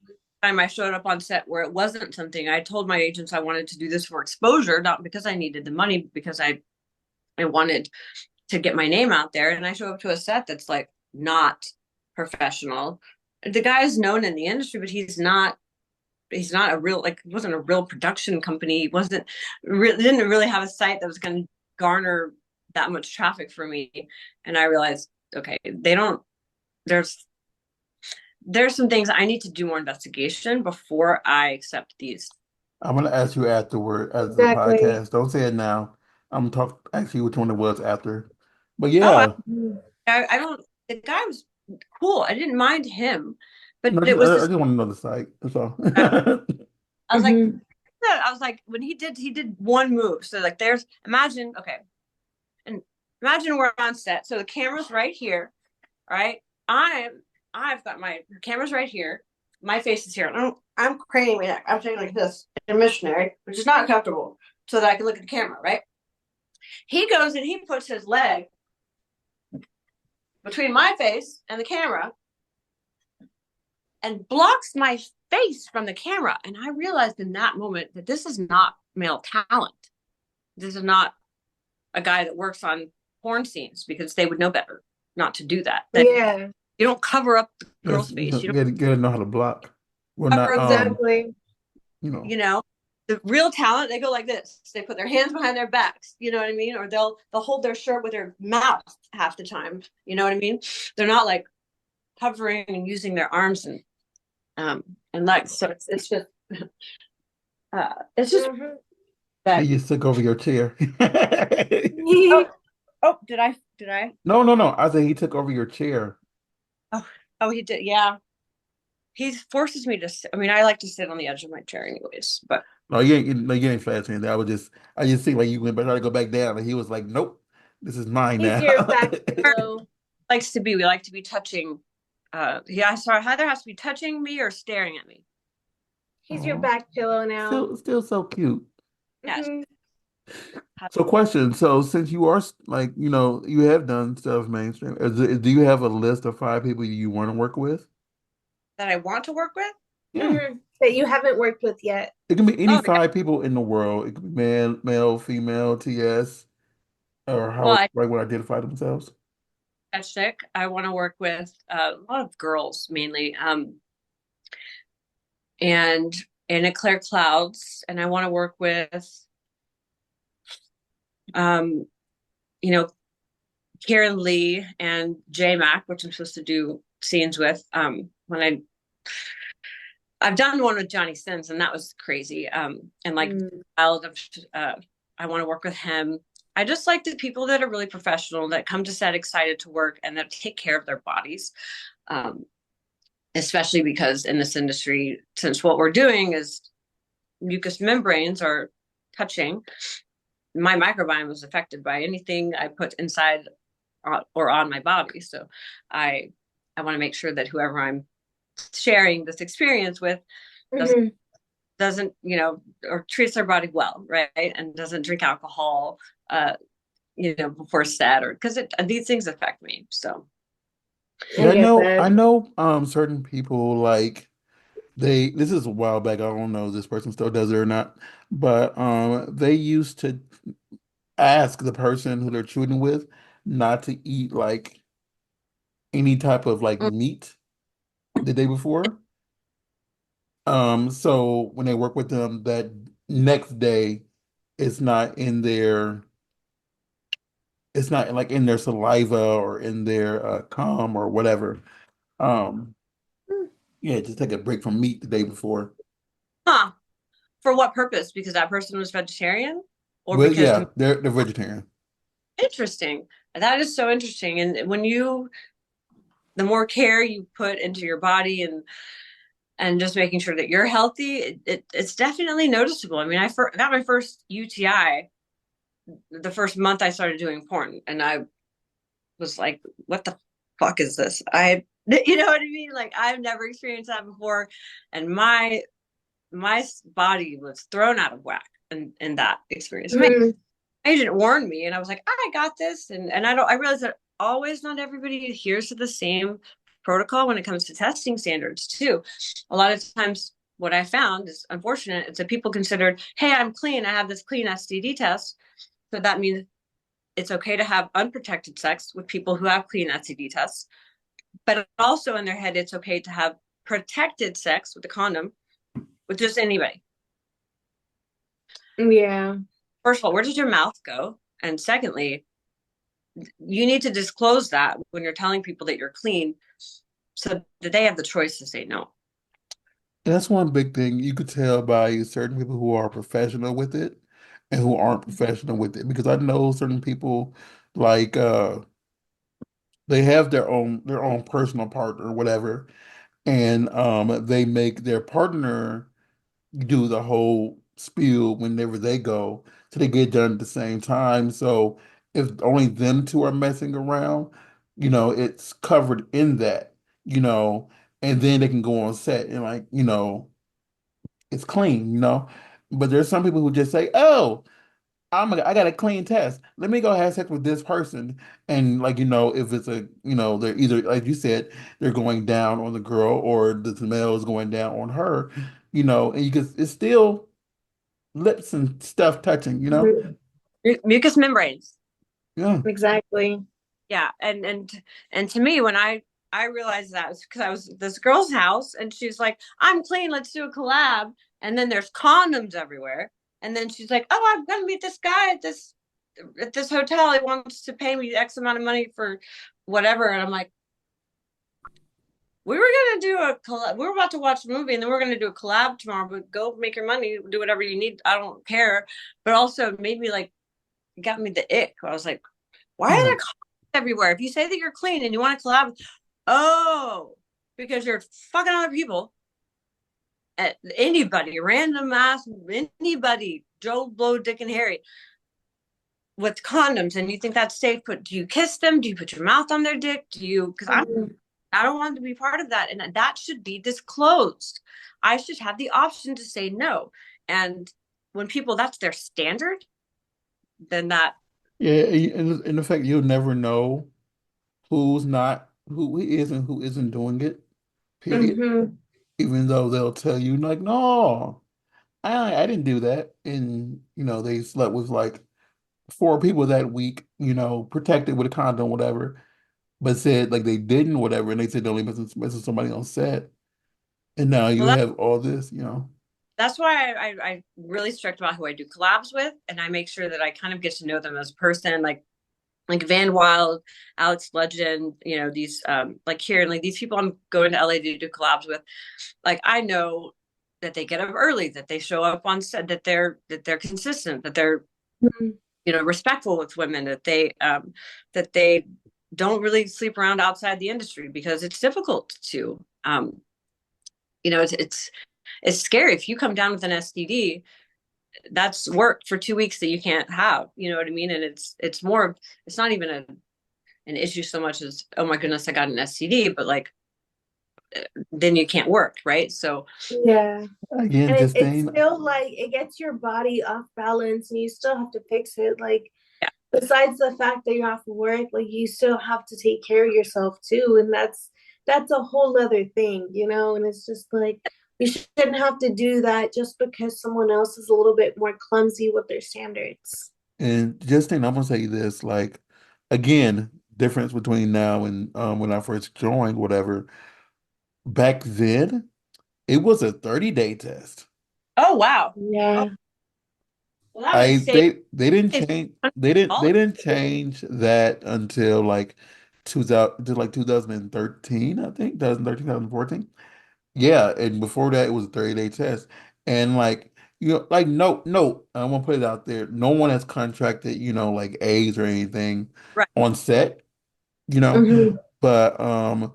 time I showed up on set where it wasn't something, I told my agents I wanted to do this for exposure, not because I needed the money, but because I wanted to get my name out there. And I show up to a set that's like not professional. The guy is known in the industry, but he's not a real, like, it wasn't a real production company. He didn't really have a site that was going to garner that much traffic for me. And I realized, okay, they don't, there's, there's some things I need to do more investigation before I accept these. I'm going to ask you afterward, after the Exactly. podcast. Don't say it now. I'm going to talk, actually, which one it was after. But Oh, yeah, Mhm. I don't, the guy was cool. I didn't mind him, but no, it was I this, just want to know the site. That's all. I was like, Mhm. when he did one move. So like imagine, okay. And imagine we're on set. So the camera's right here, right? I've got my camera's right here. My face is here. I'm craning my neck. I'm saying like this in missionary, which is not comfortable, so that I can look at the camera, right? He goes and he puts his leg between my face and the camera and blocks my face from the camera. And I realized in that moment that this is not male talent. This is not a guy that works on porn scenes because they would know better not to do that. That Yeah. you don't cover up the Yes, girl's face. You don't you gotta know how to block. Well, cover not up the, Exactly. you know. you know, the real talent. They go like this. They put their hands behind their backs. You know what I mean? Or they'll hold their shirt with their mouth half the time. You know what I mean? They're not like hovering and using their arms um and legs. So it's just Mhm. that. He just took over your chair. Oh, oh, did I? No, no, no. I said he took over your chair. Oh, oh, he did. Yeah, he forces me to. I mean, I like to sit on the edge of my chair, anyways. But No, no, you ain't fast anything. I just think like you went back, try to go back down, and he was like, "Nope, this is mine He's now." your back pillow. we like to be touching. Yeah, sorry, Heather has to be touching me or staring at me. He's your Oh, back pillow now. still so cute. Yes. Mhm. So, question. So, since you are like, you have done stuff mainstream, do you have a list of 5 people you want to work with? That I want to work with. Yeah. Mhm. That you haven't worked with yet. It can be any Oh yeah. 5 people in the world. It could be male, female, TS, or Well, how I right would identify themselves. that's sick. I want to work with a lot of girls mainly. And in Eclair Clouds, and I want to work with um, you know, Karen Lee and J Mac, which I'm supposed to do scenes with. When I've done one with Johnny Sins, and that was crazy. And like Mm. Wild of I want to work with him. I just like the people that are really professional, that come to set excited to work and that take care of their bodies. Um, Especially because in this industry, since what we're doing is mucous membranes are touching, my microbiome is affected by anything I put inside or on my body. So I I want to make sure that whoever I'm sharing this experience with doesn't Mhm. doesn't or treats their body well, right, and doesn't drink alcohol, uh, before set, or because these things affect me. So I Yeah, get that. I know certain people like this is a while back. I don't know if this person still does it or not, but they used to ask the person who they're shooting with not to eat like any type of like meat the day before. So when they work with them that next day, it's not in their it's not like in their saliva or in their cum or whatever. Um, yeah, just take a break from meat the day before. huh, for what purpose? Because that person was vegetarian, or Well, because yeah, they're vegetarian. interesting. That is so interesting. And the more care you put into your body, and just making sure that you're healthy, it's definitely noticeable. I mean, got my first UTI the first month I started doing porn, and I was like, what the fuck is this? You know what I mean? Like, I've never experienced that before, and my body was thrown out of whack in that experience. My Mhm. agent warned me, and I was like, I got this, and I realized that always not everybody adheres to the same protocol when it comes to testing standards too. A lot of times, what I found is unfortunate. It's that people considered, hey, I'm clean. I have this clean STD test, so that means it's okay to have unprotected sex with people who have clean STD tests, but also in their head, it's okay to have protected sex with a condom with just anybody. Yeah. First of all, where does your mouth go? And secondly, you need to disclose that when you're telling people that you're clean, so that they have the choice to say no. And that's one big thing you could tell by certain people who are professional with it and who aren't professional with it. Because I know certain people like they have their own personal partner or whatever, and they make their partner do the whole spiel whenever they go, so they get done at the same time. So if only them two are messing around, it's covered in that, you know, and then they can go on set and like, it's clean, But there's some people who just say, "Oh, I got a clean test. Let me go have sex with this person." And like, if it's they're either, like you said, they're going down on the girl or the male is going down on her, and it's still lips and stuff touching. Mhm. Mucous membranes. Yeah. Exactly. Yeah, and to me, when I realized that, was because I was at this girl's house, and she's like, "I'm clean. Let's do a collab." And then there's condoms everywhere. And then she's like, "Oh, I'm gonna meet this guy at this hotel. He wants to pay me X amount of money for whatever." And I'm like, "We were gonna do a collab. We were about to watch a movie, and then we're gonna do a collab tomorrow. But go make your money, do whatever you need. I don't care." But also made me like, got me the ick. I was like, "Why are Yeah. there everywhere? If you say that you're clean and you want to collab, oh, because you're fucking other people, at anybody, random ass, anybody, Joe Blow, Dick, and Harry, with condoms, and you think that's safe. But do you kiss them? Do you put your mouth on their dick? Do you? Because Mhm. I don't want to be part of that, and that should be disclosed. I should have the option to say no. And when people, that's their standard, then that Yeah, in effect, you'll never know who is and who isn't doing it, period. Mhm. Even though they'll tell you like, no, I didn't do that. And they slept with like four people that week, protected with a condom, whatever, but said like they didn't, whatever, and they said they're only messing somebody on set. And now you well, have all this. that's why I'm really strict about who I do collabs with, and I make sure that I kind of get to know them as a person, like Van Wild, Alex Legend, these like Kieran, like these people I'm going to LA to do collabs with. Like, I know that they get up early, that they show up on set, that they're consistent, that they're Mhm. Respectful with women, that they don't really sleep around outside the industry because it's difficult to, it's scary. If you come down with an STD, that's work for 2 weeks that you can't have, you know what I mean? And it's more, it's not even an issue so much as, oh my goodness, I got an STD, but like, then you can't work, right? So Yeah. Again, And it's Justine, still like it gets your body off balance and you still have to fix it. Like, yeah. besides the fact that you're off work, like you still have to take care of yourself too. And that's a whole other thing, you know? And it's just like we shouldn't have to do that just because someone else is a little bit more clumsy with their standards. and Justine, I'm gonna say this, like, again, difference between now and when I first joined, whatever. Back then, it was a 30-day test. Oh wow. Oh, Yeah. well, that would I save they didn't save change $100. they didn't change that until like 2000 to like 2013, I think 2013, 2014. Yeah, and before that it was a 30-day test. And like like no, I'm gonna put it out there. No one has contracted, like AIDS or anything Right. on set, you know. Hmm. But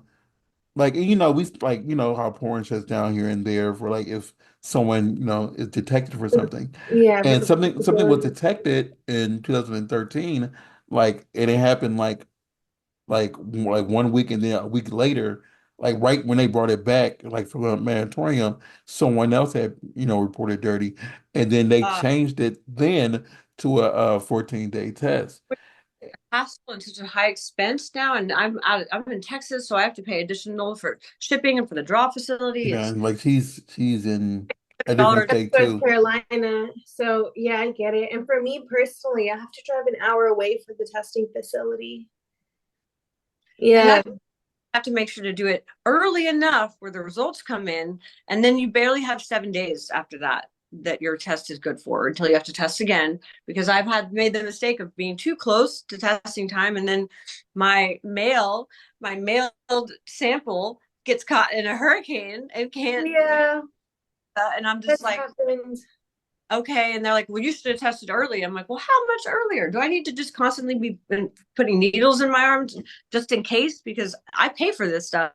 like we like how porn shuts down here and there for like if someone is detected for something. Yeah, for And the something was possibility. detected in 2013, like, and it happened like 1 week, and then a week later, like right when they brought it back, like from a sanatorium, someone else had reported dirty, and then they Uh, changed it then to a 14-day test. Hassle and such a high expense now, and I'm in Texas, so I have to pay additional for shipping and for the draw facility. It's And like she's in a different dollars. state North too. Carolina. So yeah, I get it. And for me personally, I have to drive an hour away for the testing facility. And Yeah. that have to make sure to do it early enough where the results come in, and then you barely have 7 days after that your test is good for until you have to test again. Because I've had made the mistake of being too close to testing time, and then my mail, my mailed sample gets caught in a hurricane and can't. Yeah, And I'm just that's like, happened. okay. And they're like, well, you should have tested early. I'm like, well, how much earlier? Do I need to just constantly be putting needles in my arms just in case? Because I pay for this stuff.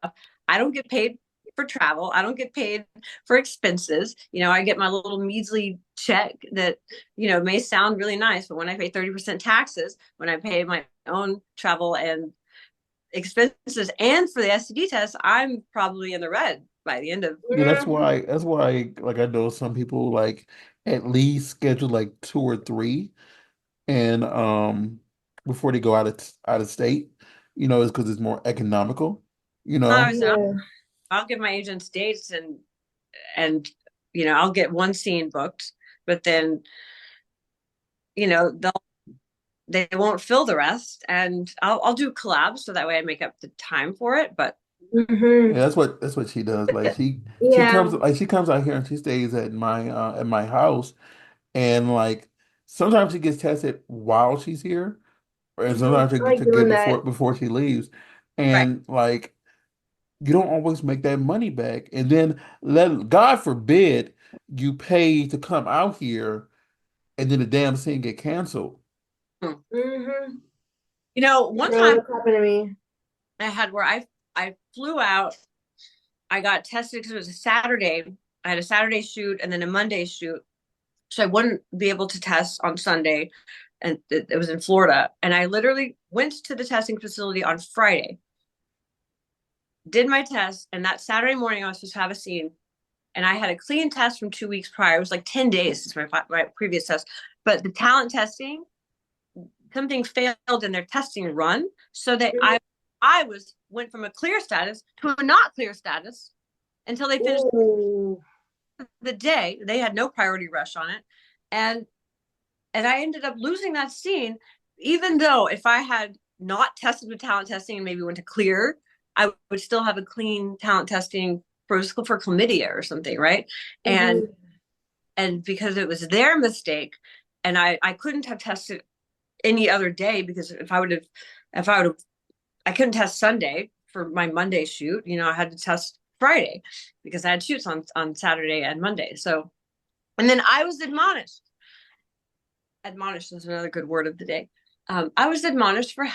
I don't get paid for travel. I don't get paid for expenses. I get my little measly check that, may sound really nice, but when I pay 30% taxes, when I pay my own travel and expenses and for the STD test, I'm probably in the red by the end of. Yeah, that's Mhm. why that's why like I know some people like at least schedule like two or three, and before they go out of state, is because it's more economical, you I know. was, Yeah. I'll give my agents dates, and I'll get one scene booked, but then they won't fill the rest, and I'll do collabs so that way I make up the time for it. But Hmm. Yeah, that's what she does. Like Yeah. she comes out here and she stays at my house, and like sometimes she gets tested while she's here, and Hmm. sometimes I like to get doing that. before she leaves, right. and like you don't always make that money back, and then let God forbid you pay to come out here, and then the damn thing get canceled. Hmm. Hmm. One No, time that's happened to me. I had where I flew out. I got tested because it was a Saturday. I had a Saturday shoot and then a Monday shoot, so I wouldn't be able to test on Sunday, and it was in Florida. And I literally went to the testing facility on Friday, did my test, and that Saturday morning I was supposed to have a scene, and I had a clean test from 2 weeks prior. It was like 10 days since my previous test, but the talent testing, something failed in their testing run, so that Mhm. I went from a clear status to a not clear status until they finished Ooh. the day. They had no priority rush on it, and I ended up losing that scene, even though if I had not tested with talent testing and maybe went to clear, I would still have a clean talent testing for chlamydia or something, right? And Hmm. because it was their mistake, and I couldn't have tested any other day, because if I would have I couldn't test Sunday for my Monday shoot. I had to test Friday because I had shoots on Saturday and Monday. So, and then I was admonished admonished is another good word of the day. I was admonished for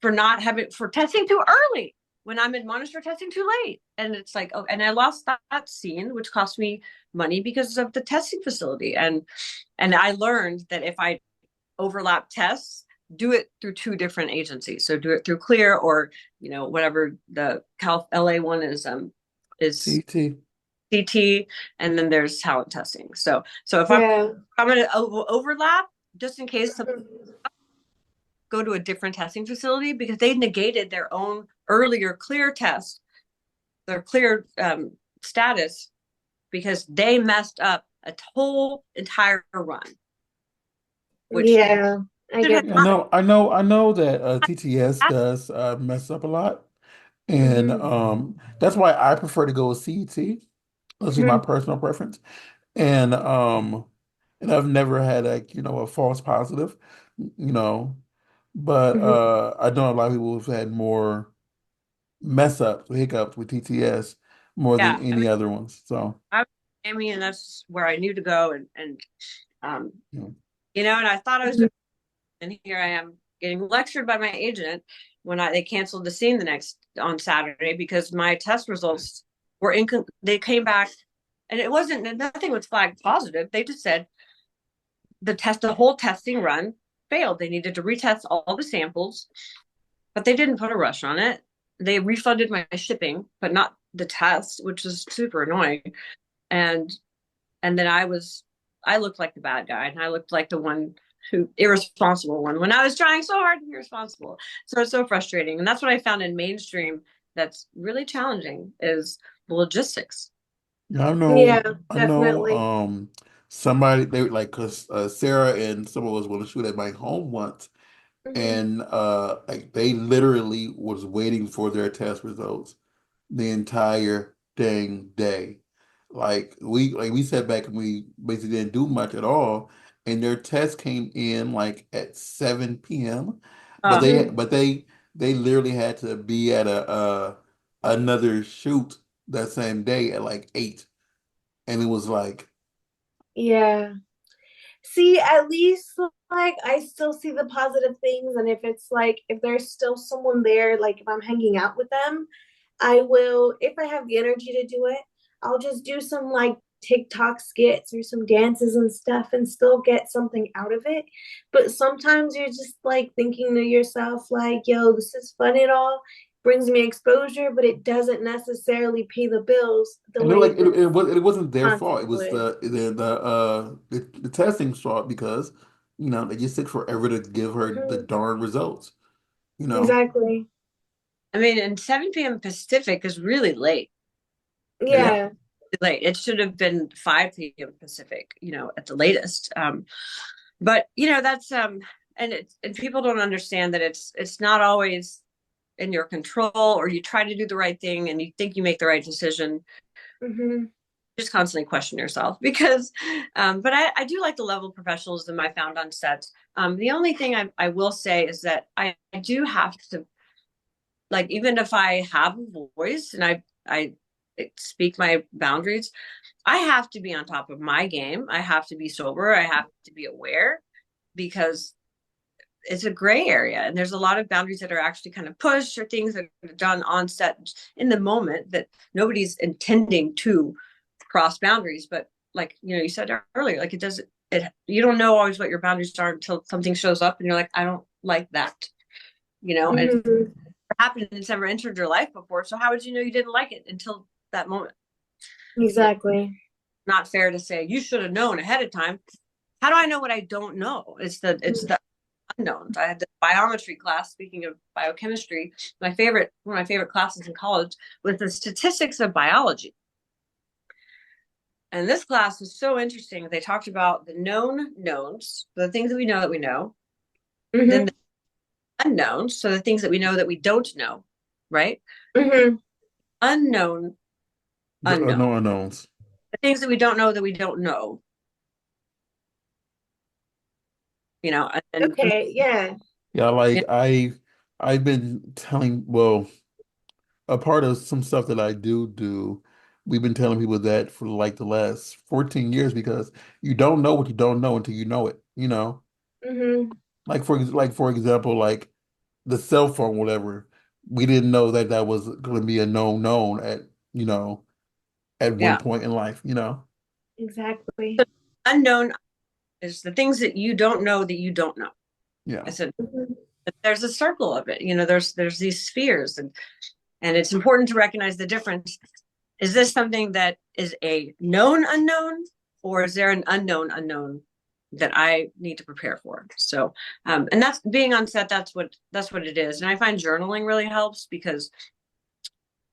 for not having for testing too early when I'm admonished for testing too late. And it's like, oh, and I lost that scene, which cost me money because of the testing facility. And I learned that if I overlap tests, do it through two different agencies. So do it through Clear or, whatever the LA one is CT. CT, and then there's talent testing. So if Yeah. I'm going to overlap, just in case, Mhm. go to a different testing facility because they negated their own earlier clear test, their clear status, because they messed up a whole entire run, which Yeah, I should have get Yeah, not. I know that TTS does mess up a lot, and hmm that's why I prefer to go with CET. That's just my hmm personal preference, and I've never had a false positive, you know, but hmm I know a lot of people have had more mess ups, hiccups with TTS more than Yeah, I mean, any other ones. So, I was Amy, and that's where I knew to go, and um, you know, and I thought I was doing, and here I am getting lectured by my agent when they canceled the scene the next on Saturday because my test results were they came back, and it wasn't nothing was flagged positive. They just said the whole testing run failed. They needed to retest all the samples, but they didn't put a rush on it. They refunded my shipping, but not the test, which was super annoying. And then I looked like the bad guy, and I looked like the one who irresponsible one when I was trying so hard to be responsible. So it's so frustrating, and that's what I found in mainstream that's really challenging is the logistics. yeah, Yeah, I know, definitely. somebody they like because Sarah and someone was going to shoot at my home once, hmm and like they literally was waiting for their test results the entire dang day. Like we sat back and we basically didn't do much at all, and their test came in like at 7 p.m. But Uh, they literally had to be at a another shoot that same day at like 8, and it was like, Yeah. See, at least like I still see the positive things, and if it's like if there's still someone there, like if I'm hanging out with them, I will, if I have the energy to do it, I'll just do some like TikTok skits or some dances and stuff and still get something out of it. But sometimes you're just like thinking to yourself, like, yo, this is fun and all, brings me exposure, but it doesn't necessarily pay the bills the and they're way like this it wasn't their fault. content It was would. the testing's fault because they just took forever to give her the Mhm. darn results. You know, Exactly. I mean, and 7 p.m. Pacific is really late. Really yeah. Yeah. late. It should have been 5 p.m. Pacific, at the latest. But that's and people don't understand that it's not always in your control, or you try to do the right thing and you think you make the right decision. hmm Just constantly question yourself because but I do like the level of professionalism I found on set. The only thing I will say is that I do have to, like, even if I have a voice and I speak my boundaries, I have to be on top of my game. I have to be sober. I have to be aware because it's a gray area, and there's a lot of boundaries that are actually kind of pushed, or things that are done on set in the moment that nobody's intending to cross boundaries. But like you said earlier, like you don't know always what your boundaries are until something shows up, and you're like, I don't like that. And it hmm happened and it's never entered your life before. So how would you know you didn't like it until that moment? Exactly. Not fair to say you should have known ahead of time. How do I know what I don't know? It's the unknowns. I had the biometry class. Speaking of biochemistry, one of my favorite classes in college was the statistics of biology. And this class was so interesting. They talked about the known knowns, the things that we know, then hmm the unknowns, so the things that we don't know, right? hmm Unknown The unknown. unknown unknowns. The things that we don't know, and Okay. Yeah. Yeah, you like I've been telling, well, a part of some stuff that I do we've been telling people that for like the last 14 years because you don't know what you don't know until you know it, you know? Hmm. Like for example, like the cell phone, whatever. We didn't know that that was going to be a known at, you know, at one Yeah. point in life, you know? Exactly. Unknown is the things that you don't know that you don't know. I Yeah. said Hmm. there's a circle of it. You know, there's these spheres, and it's important to recognize the difference. Is this something that is a known unknown, or is there an unknown unknown that I need to prepare for? So, and that's being on set. That's what it is. And I find journaling really helps because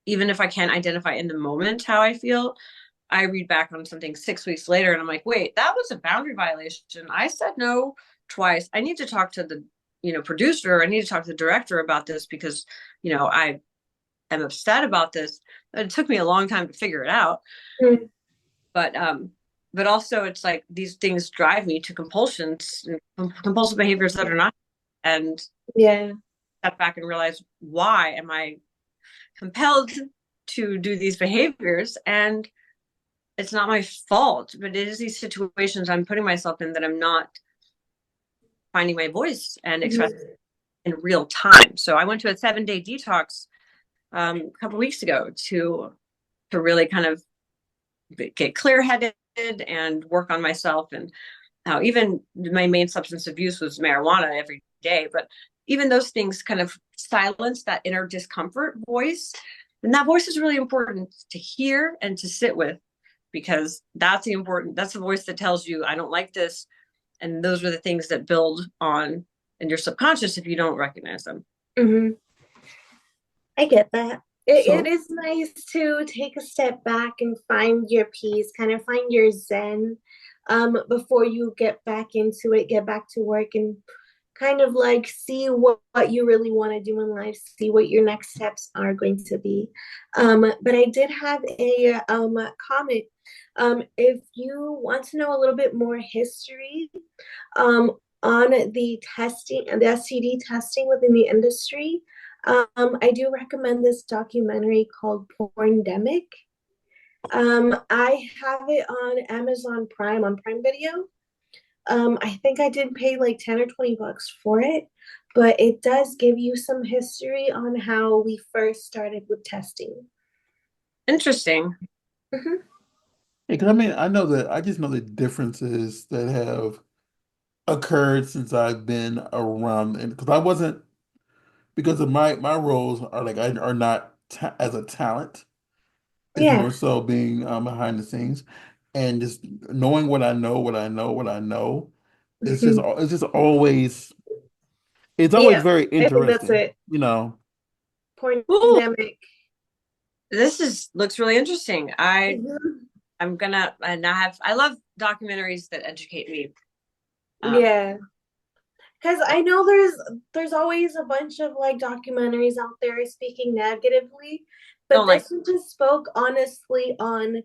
even if I can't identify in the moment how I feel, I read back on something 6 weeks later and I'm like, wait, that was a boundary violation. I said no twice. I need to talk to the, producer. I need to talk to the director about this because, I am upset about this. It took me a long time to figure it out. But also it's like these things drive me to compulsions, compulsive behaviors that are not, and Yeah. step back and realize, why am I compelled to do these behaviors? And it's not my fault, but it is these situations I'm putting myself in that I'm not finding my voice and expressing Mhm. in real time. So I went to a 7-day detox a couple weeks ago to really kind of get clear headed and work on myself. And now even my main substance abuse was marijuana every day, but even those things kind of silence that inner discomfort voice. And that voice is really important to hear and to sit with because that's the voice that tells you I don't like this. And those are the things that build on in your subconscious if you don't recognize them. Hmm. I get that. It So, is nice to take a step back and find your peace, kind of find your zen, before you get back into it, get back to work, and kind of like see what you really want to do in life, see what your next steps are going to be. But I did have a comment. If you want to know a little bit more history um, on the testing and the STD testing within the industry, I do recommend this documentary called Porndemic. I have it on Amazon Prime, on Prime Video. I think I did pay like 10 or 20 bucks for it, but it does give you some history on how we first started with testing. Interesting. Hmm. because I mean, I just know the differences that have occurred since I've been around, and because I wasn't, because of my roles are like I are not ta as a talent. It's Yeah. more so being behind the scenes and just knowing what I know, what I know. Hmm. It's just always it's always Yeah, very I think that's interesting, it. you know. Ooh, Porndemic. this is looks really interesting. Hmm. I'm gonna and I love documentaries that educate me. Um, Yeah. Because I know there's always a bunch of like documentaries out there speaking negatively, but don't like this one just spoke honestly on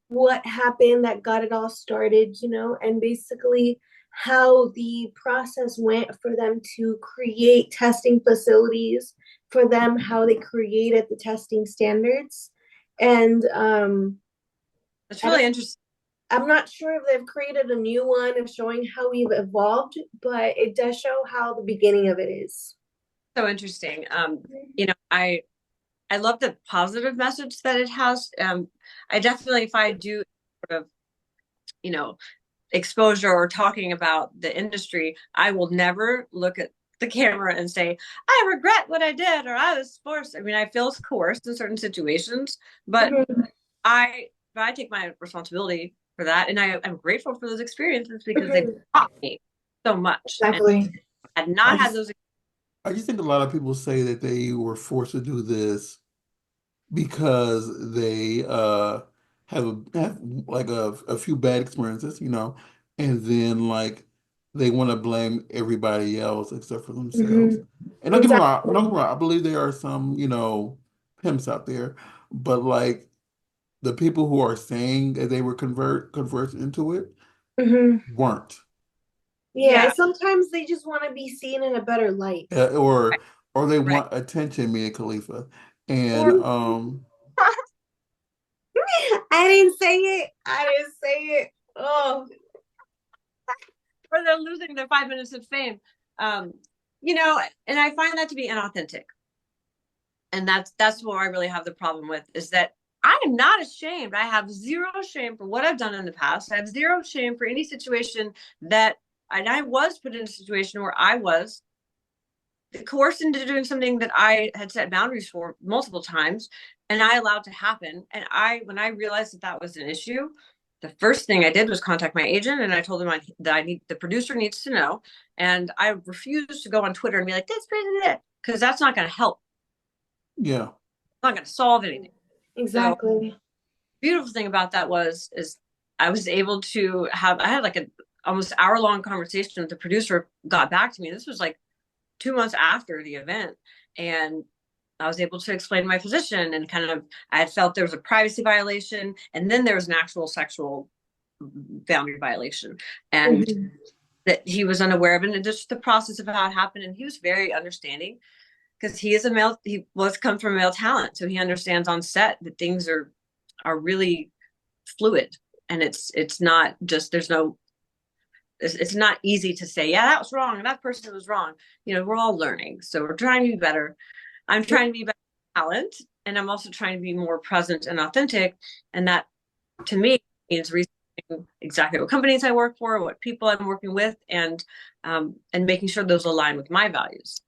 what happened that got it all started, and basically how the process went for them to create testing facilities, for them how they created the testing standards, and it's I really don't. interesting. I'm not sure if they've created a new one of showing how we've evolved, but it does show how the beginning of it is. So interesting. I love the positive message that it has. I definitely, if I do sort of, you know, exposure or talking about the industry, I will never look at the camera and say, I regret what I did or I was forced. I mean, I feel coerced in certain situations, but Mhm. I take my responsibility for that. And I'm grateful for those experiences because they've Mhm. taught me so much. And Exactly. had I not had just those. I just think a lot of people say that they were forced to do this because they have like a few bad experiences, you know, and then like they want to blame everybody else except for themselves. Mhm. And don't get Exactly. me wrong, I believe there are some, you know, pimps out there, but like the people who are saying that they were convert into it Mhm. weren't. Yeah, Yeah, sometimes they just want to be seen in a better light. Uh, or or they right. want attention, Mia Khalifa. And Or I didn't say it. I didn't say it. Oh. or they're losing their 5 minutes of fame. Um, you know, and I find that to be inauthentic. And that's what I really have the problem with is that I am not ashamed. I have zero shame for what I've done in the past. I have zero shame for any situation that and I was put in a situation where I was coerced into doing something that I had set boundaries for multiple times, and I allowed to happen. And when I realized that that was an issue, the first thing I did was contact my agent, and I told him that I need the producer needs to know, and I refused to go on Twitter and be like, "That's because that's not going to help. Yeah. It's not going to solve anything." So, Exactly. beautiful thing about that was is I was able to have I had like a almost hour-long conversation with the producer. Got back to me. This was like 2 months after the event, and I was able to explain my position and kind of I had felt there was a privacy violation, and then there was an actual sexual boundary violation, and Mm-hmm. that he was unaware of it, and just the process of how it happened. And he was very understanding because he is a male. He was come from male talent, so he understands on set that things are really fluid, and it's not just there's no it's not easy to say, yeah, that was wrong, and that person was wrong. We're all learning, so we're trying to be better. I'm trying to be better talent, and I'm also trying to be more present and authentic. And that, to me, means researching exactly what companies I work for, what people I'm working with, and making sure those align with my values.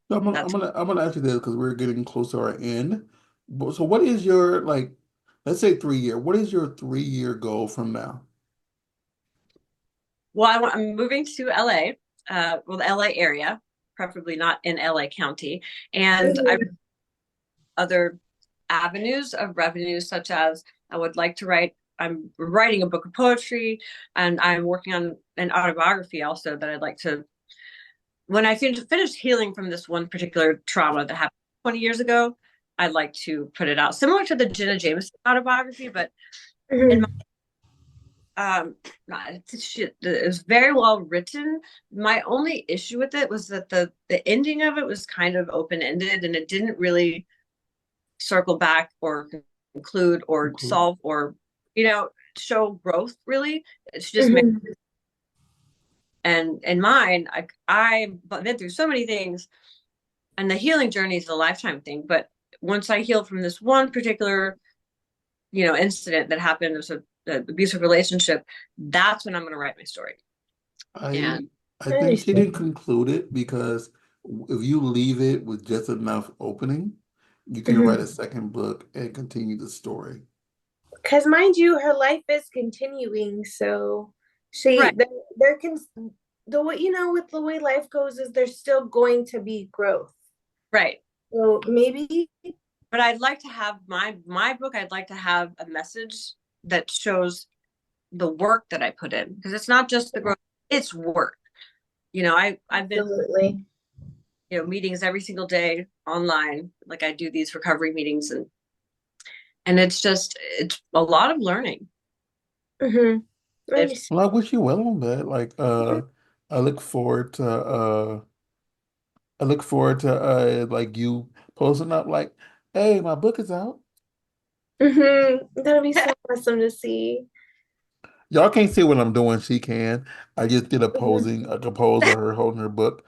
So That's I'm gonna ask you this because we're getting close to our end. So what is your like, let's say 3 year, what is your 3 year goal from now? well, I'm moving to LA, well, the LA area, preferably not in LA County, and I Mm-hmm. other avenues of revenue, such as I would like to write. I'm writing a book of poetry, and I'm working on an autobiography also that I'd like to. When I finish healing from this one particular trauma that happened 20 years ago, I'd like to put it out, similar to the Jenna Jameson autobiography, but in my Mm-hmm. it was very well written. My only issue with it was that the ending of it was kind of open ended, and it didn't really circle back or conclude or Include. solve or you know show growth really. It's just Mm-hmm. and in mine I've been through so many things, and the healing journey is a lifetime thing. But once I heal from this one particular incident that happened, it was an abusive relationship, that's when I'm going to write my story. And I I I think she didn't understand. conclude it because if you leave it with just enough opening, you can write Mm-hmm. a second book and continue the story. Because mind you, her life is continuing. So right, there can the way with the way life goes is there's still going to be growth. right. So maybe. But I'd like to have my book, I'd like to have a message that shows the work that I put in, because it's not just the growth, it's work. I've been Absolutely. meetings every single day online, like I do these recovery meetings, and it's a lot of learning. Mm-hmm. I It's understand. Well, I wish you well on that. Like, I look forward to I look forward to like you posting up like, hey, my book is out. Mm-hmm. That'll be so awesome to see. Y'all can't see what I'm doing. She can. I just did Mhm. a pose of her holding her book,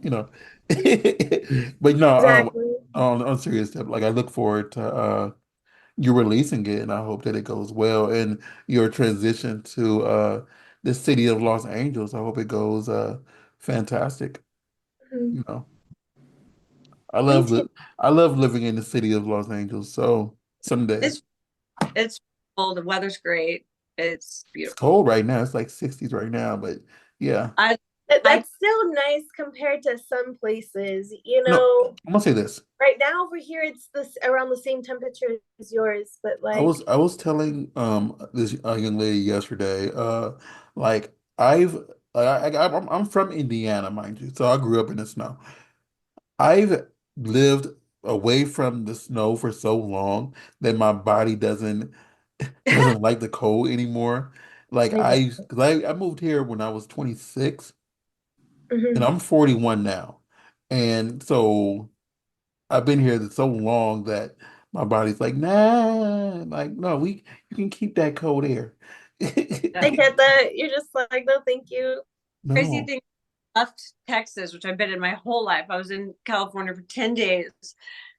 you know. But no, Exactly. on serious stuff, like I look forward to you releasing it, and I hope that it goes well. And your transition to the city of Los Angeles, I hope it goes fantastic. Mhm. You know, Me too. I love living in the city of Los Angeles. So someday. it's it's well, the weather's great. It's It's beautiful. cold right now. It's like 60s right now, but yeah. I I That's still nice compared to some places. No, I'm gonna say this. Right now over here it's this around the same temperature as yours, but like. I was telling this young lady yesterday, like I've I'm from Indiana, mind you, so I grew up in the snow. I've lived away from the snow for so long that my body doesn't like the cold anymore. Like cause I moved here when I was 26 and Mhm. I'm 41 now. And so I've been here so long that My body's like, nah, like, no, you can keep that cold air. I get that. You're just like, no, thank you. Crazy No. thing, left Texas, which I've been in my whole life. I was in California for 10 days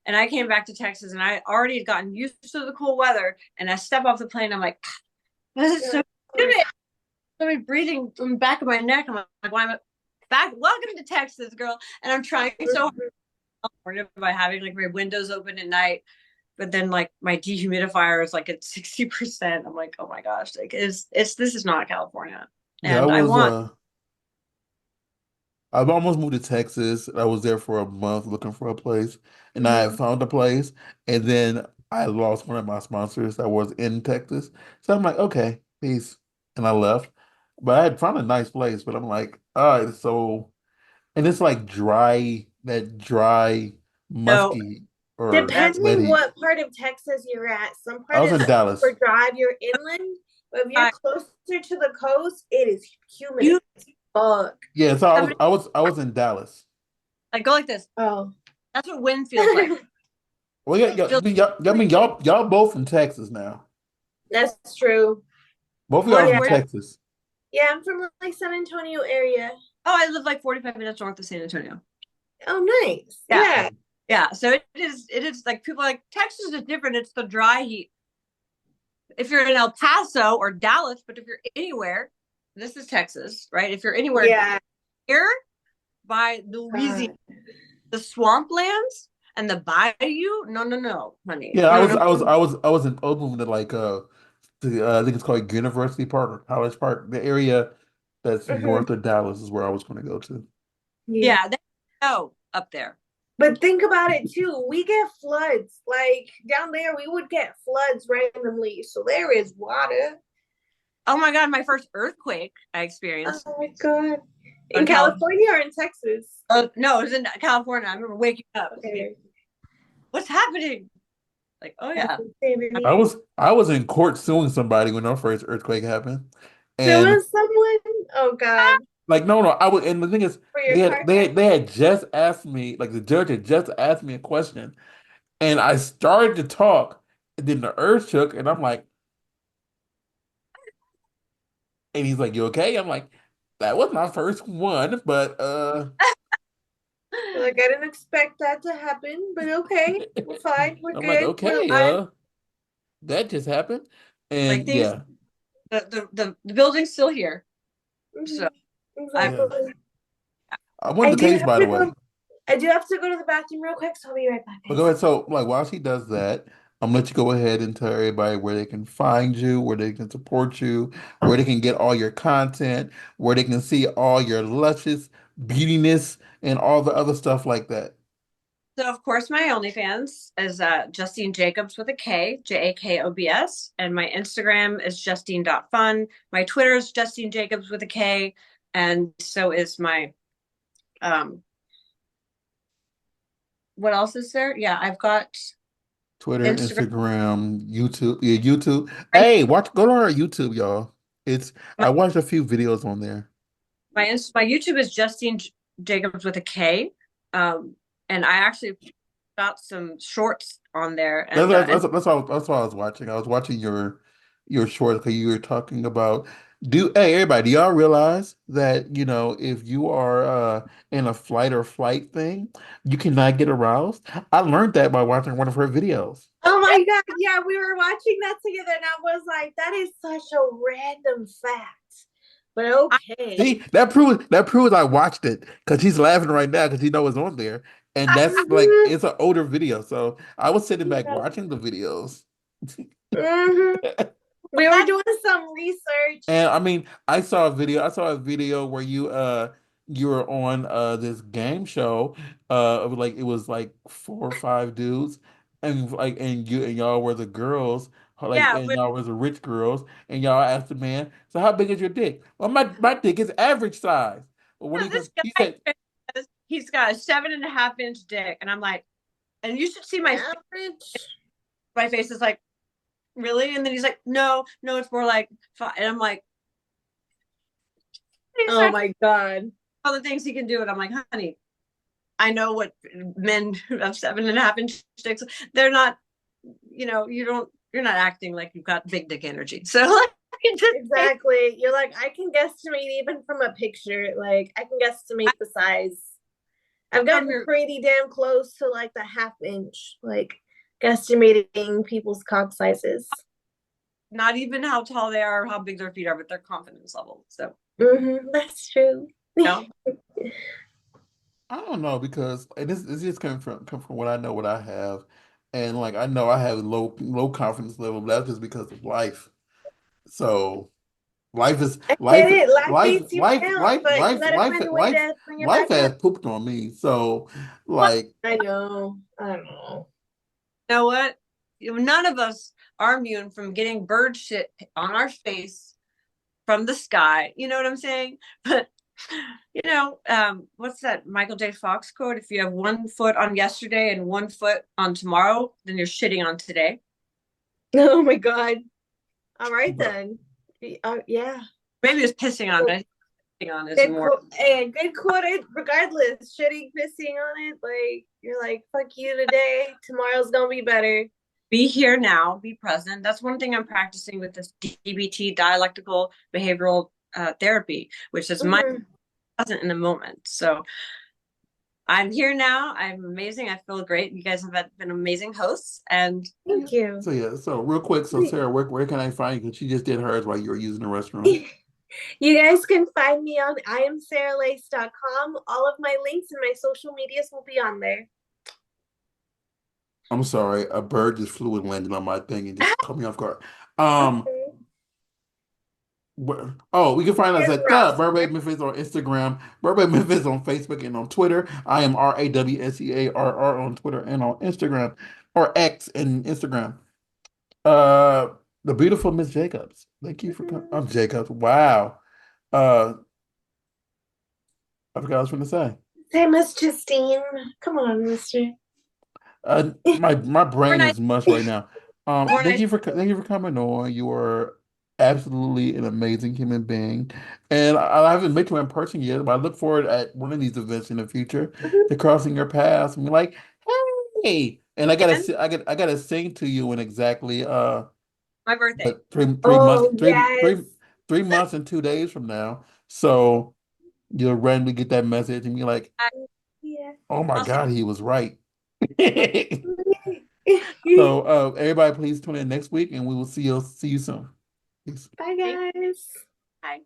and I came back to Texas and I already had gotten used to the cool weather. And I step off the plane, I'm like, this is You're so like, of course. humid. Somebody breathing from the back of my neck. I'm like, why am I back? Welcome to Texas, girl. And I'm trying so hard Mhm. by having like my windows open at night. But then like my dehumidifier is like at 60%. I'm like, oh my gosh, like it's this is not California. Yeah, And I want I've almost moved to Texas. I was there for a month looking for a place, and I had Mhm. found a place, and then I lost one of my sponsors that was in Texas. So I'm like, okay, peace, and I left. But I had found a nice place, but I'm like, all right, so and it's like that dry, no musky or wet Depending heat. what part of Texas you're at, some I part was is in super Dallas. dry if you're inland, but if you're I, closer to the coast, it is humid you as fuck. Yeah, so somebody I was in Dallas. like go like this. Oh. That's what wind feels like. Well, yeah, Feels I mean, y'all both from Texas now. That's true. Both of y'all where from Yeah. where Texas. Yeah, I'm from like San Antonio area. oh I live like 45 minutes north of San Antonio. Oh, nice. Yeah. Yeah. Yeah. So it is like people are like Texas is different. It's the dry heat. If you're in El Paso or Dallas, but if you're anywhere, this is Texas, right? If you're anywhere Yeah. here by Louisiana, God. the swamplands and the bayou, no, no, no, honey. Yeah, No, no, I was moving to like I think it's called University Park or College Park, the area that's Mhm. north of Dallas is where I was going to go to. Yeah. yeah, they know up there. But think about it too. We get floods. Like down there, we would get floods randomly. So there is water. Oh my God, my first earthquake I Oh experienced my God. In in California. California or in Texas? No, it was in California. I remember waking up and being, Okay. what's happening? Like, oh yeah. I was in court suing somebody when our first earthquake happened. There And was someone, oh God, like no, I was and the thing is for your car they taxes. had just asked me, like the judge had just asked me a question, and I started to talk, and then the earth shook, and I'm like, and he's like, "You okay?" I'm like, "That was my first one, but Like, I didn't expect that to happen, but okay. We're fine. We're I'm like, good. We're okay, alive. that just happened." Like And things yeah, the building's still here. So Mhm. I'm yeah. Exactly. I won I the do case, have by to the way. go. I do have to go to the bathroom real quick, so I'll be right back, But go guys. ahead. So, like, while she does that, I'm gonna let you go ahead and tell everybody where they can find you, where they can support you, where they can get all your content, where they can see all your luscious beautiness and all the other stuff like that. so of course my OnlyFans is Justine Jacobs with a K, Jakobs, and my Instagram is Justine.fun. My Twitter is Justine Jacobs with a K, and so is my um what else is there? Yeah, I've got Twitter, Instagram. Instagram, YouTube. Yeah, YouTube. My Hey, go to our YouTube, y'all. It's my I watched a few videos on there. my YouTube is Justine Jacobs with a K. And I actually got some shorts on there and That's what I was watching. I was watching your short because you were talking about hey everybody, do y'all realize that if you are in a flight or flight thing, you cannot get aroused? I learned that by watching one of her videos. Oh my God. Yeah, we were watching that together, and I was like, that is such a random fact. But I, okay. See, that proves I watched it because she's laughing right now because it's on there, and that's like Mhm. it's an older video. So I was sitting back Yeah. watching the videos. Mhm. We were that's doing some research. And I mean, I saw a video where you were on this game show of like it was like four or five dudes and and y'all were the girls like yeah, and y'all was the rich girls and y'all asked the man, "So how big is your dick?" "Well, my dick is average size." "Well, what do you this think?" He guy said, says he's got a 7.5 inch dick, and I'm like, and you should see Average. my face is like, really? And then he's like, no, no, it's more like five. And I'm like, he Oh starts my God. all the things he can do, and I'm like, honey, I know what men who have 7.5 inch dicks. They're not. you're not acting like you've got big dick energy. So like, just Exactly. You're like, I can guesstimate even from a picture. Like, I can guesstimate the size. I've from gotten your pretty damn close to like the half inch, like guesstimating people's cock sizes. not even how tall they are or how big their feet are, but their confidence level. So, That's true. you know, I don't know because this just come from what I know what I have, and like I know I have low confidence level. But that's just because of life. So life is I get it. Life beats you down, but you gotta find a way to bring it life back up. has pooped on me. So what like I know. I know. you know what? None of us are immune from getting bird shit on our face from the sky. You know what I'm saying? But what's that Michael J. Fox quote? If you have 1 foot on yesterday and 1 foot on tomorrow, then you're shitting on today. Oh my God. All right but then. Yeah. Maybe it's pissing on, but shitting on is Good more. quote. And good quoted. Regardless, shitting, pissing on it. Like you're like, fuck you today. Tomorrow's gonna be better. Be here now, be present. That's one thing I'm practicing with this DBT, dialectical behavioral therapy, which is my Mhm. present in the moment. So I'm here now. I'm amazing. I feel great. You guys have been amazing hosts. And Thank you. so real quick, so Sarah, where can I find you? Because she just did hers while you were using the restroom. You guys can find me on iamsarahLace.com. All of my links and my social medias will be on there. I'm sorry, a bird just flew and landed on my thing and just caught me off guard. Um, Okay. oh, we can find us Here's at the Ross. Burbank Memphis on Instagram, Burbank Memphis on Facebook and on Twitter. I am RAWSEARR on Twitter and on Instagram, or X and Instagram. Uh, the beautiful Miss Jacobs. Thank you for coming. I'm Jacobs. Wow. Uh, I forgot what I was going to say. Hey, Miss Justine. Come on, mister. My brain overnight, is mush right now. overnight, Thank you for coming on. You are absolutely an amazing human being, and I haven't met you in person yet, but I look forward at one of these events in the future to crossing your paths and be like, hey, and again, I gotta sing to you in exactly my birthday. but Oh, yes. 3 months and 2 days from now. So you'll randomly get that message and be like, Yeah. oh my I'll see. God, he was right. Bye, So everybody please tune in next week and we will see you soon. Peace. Thank you. guys. Bye.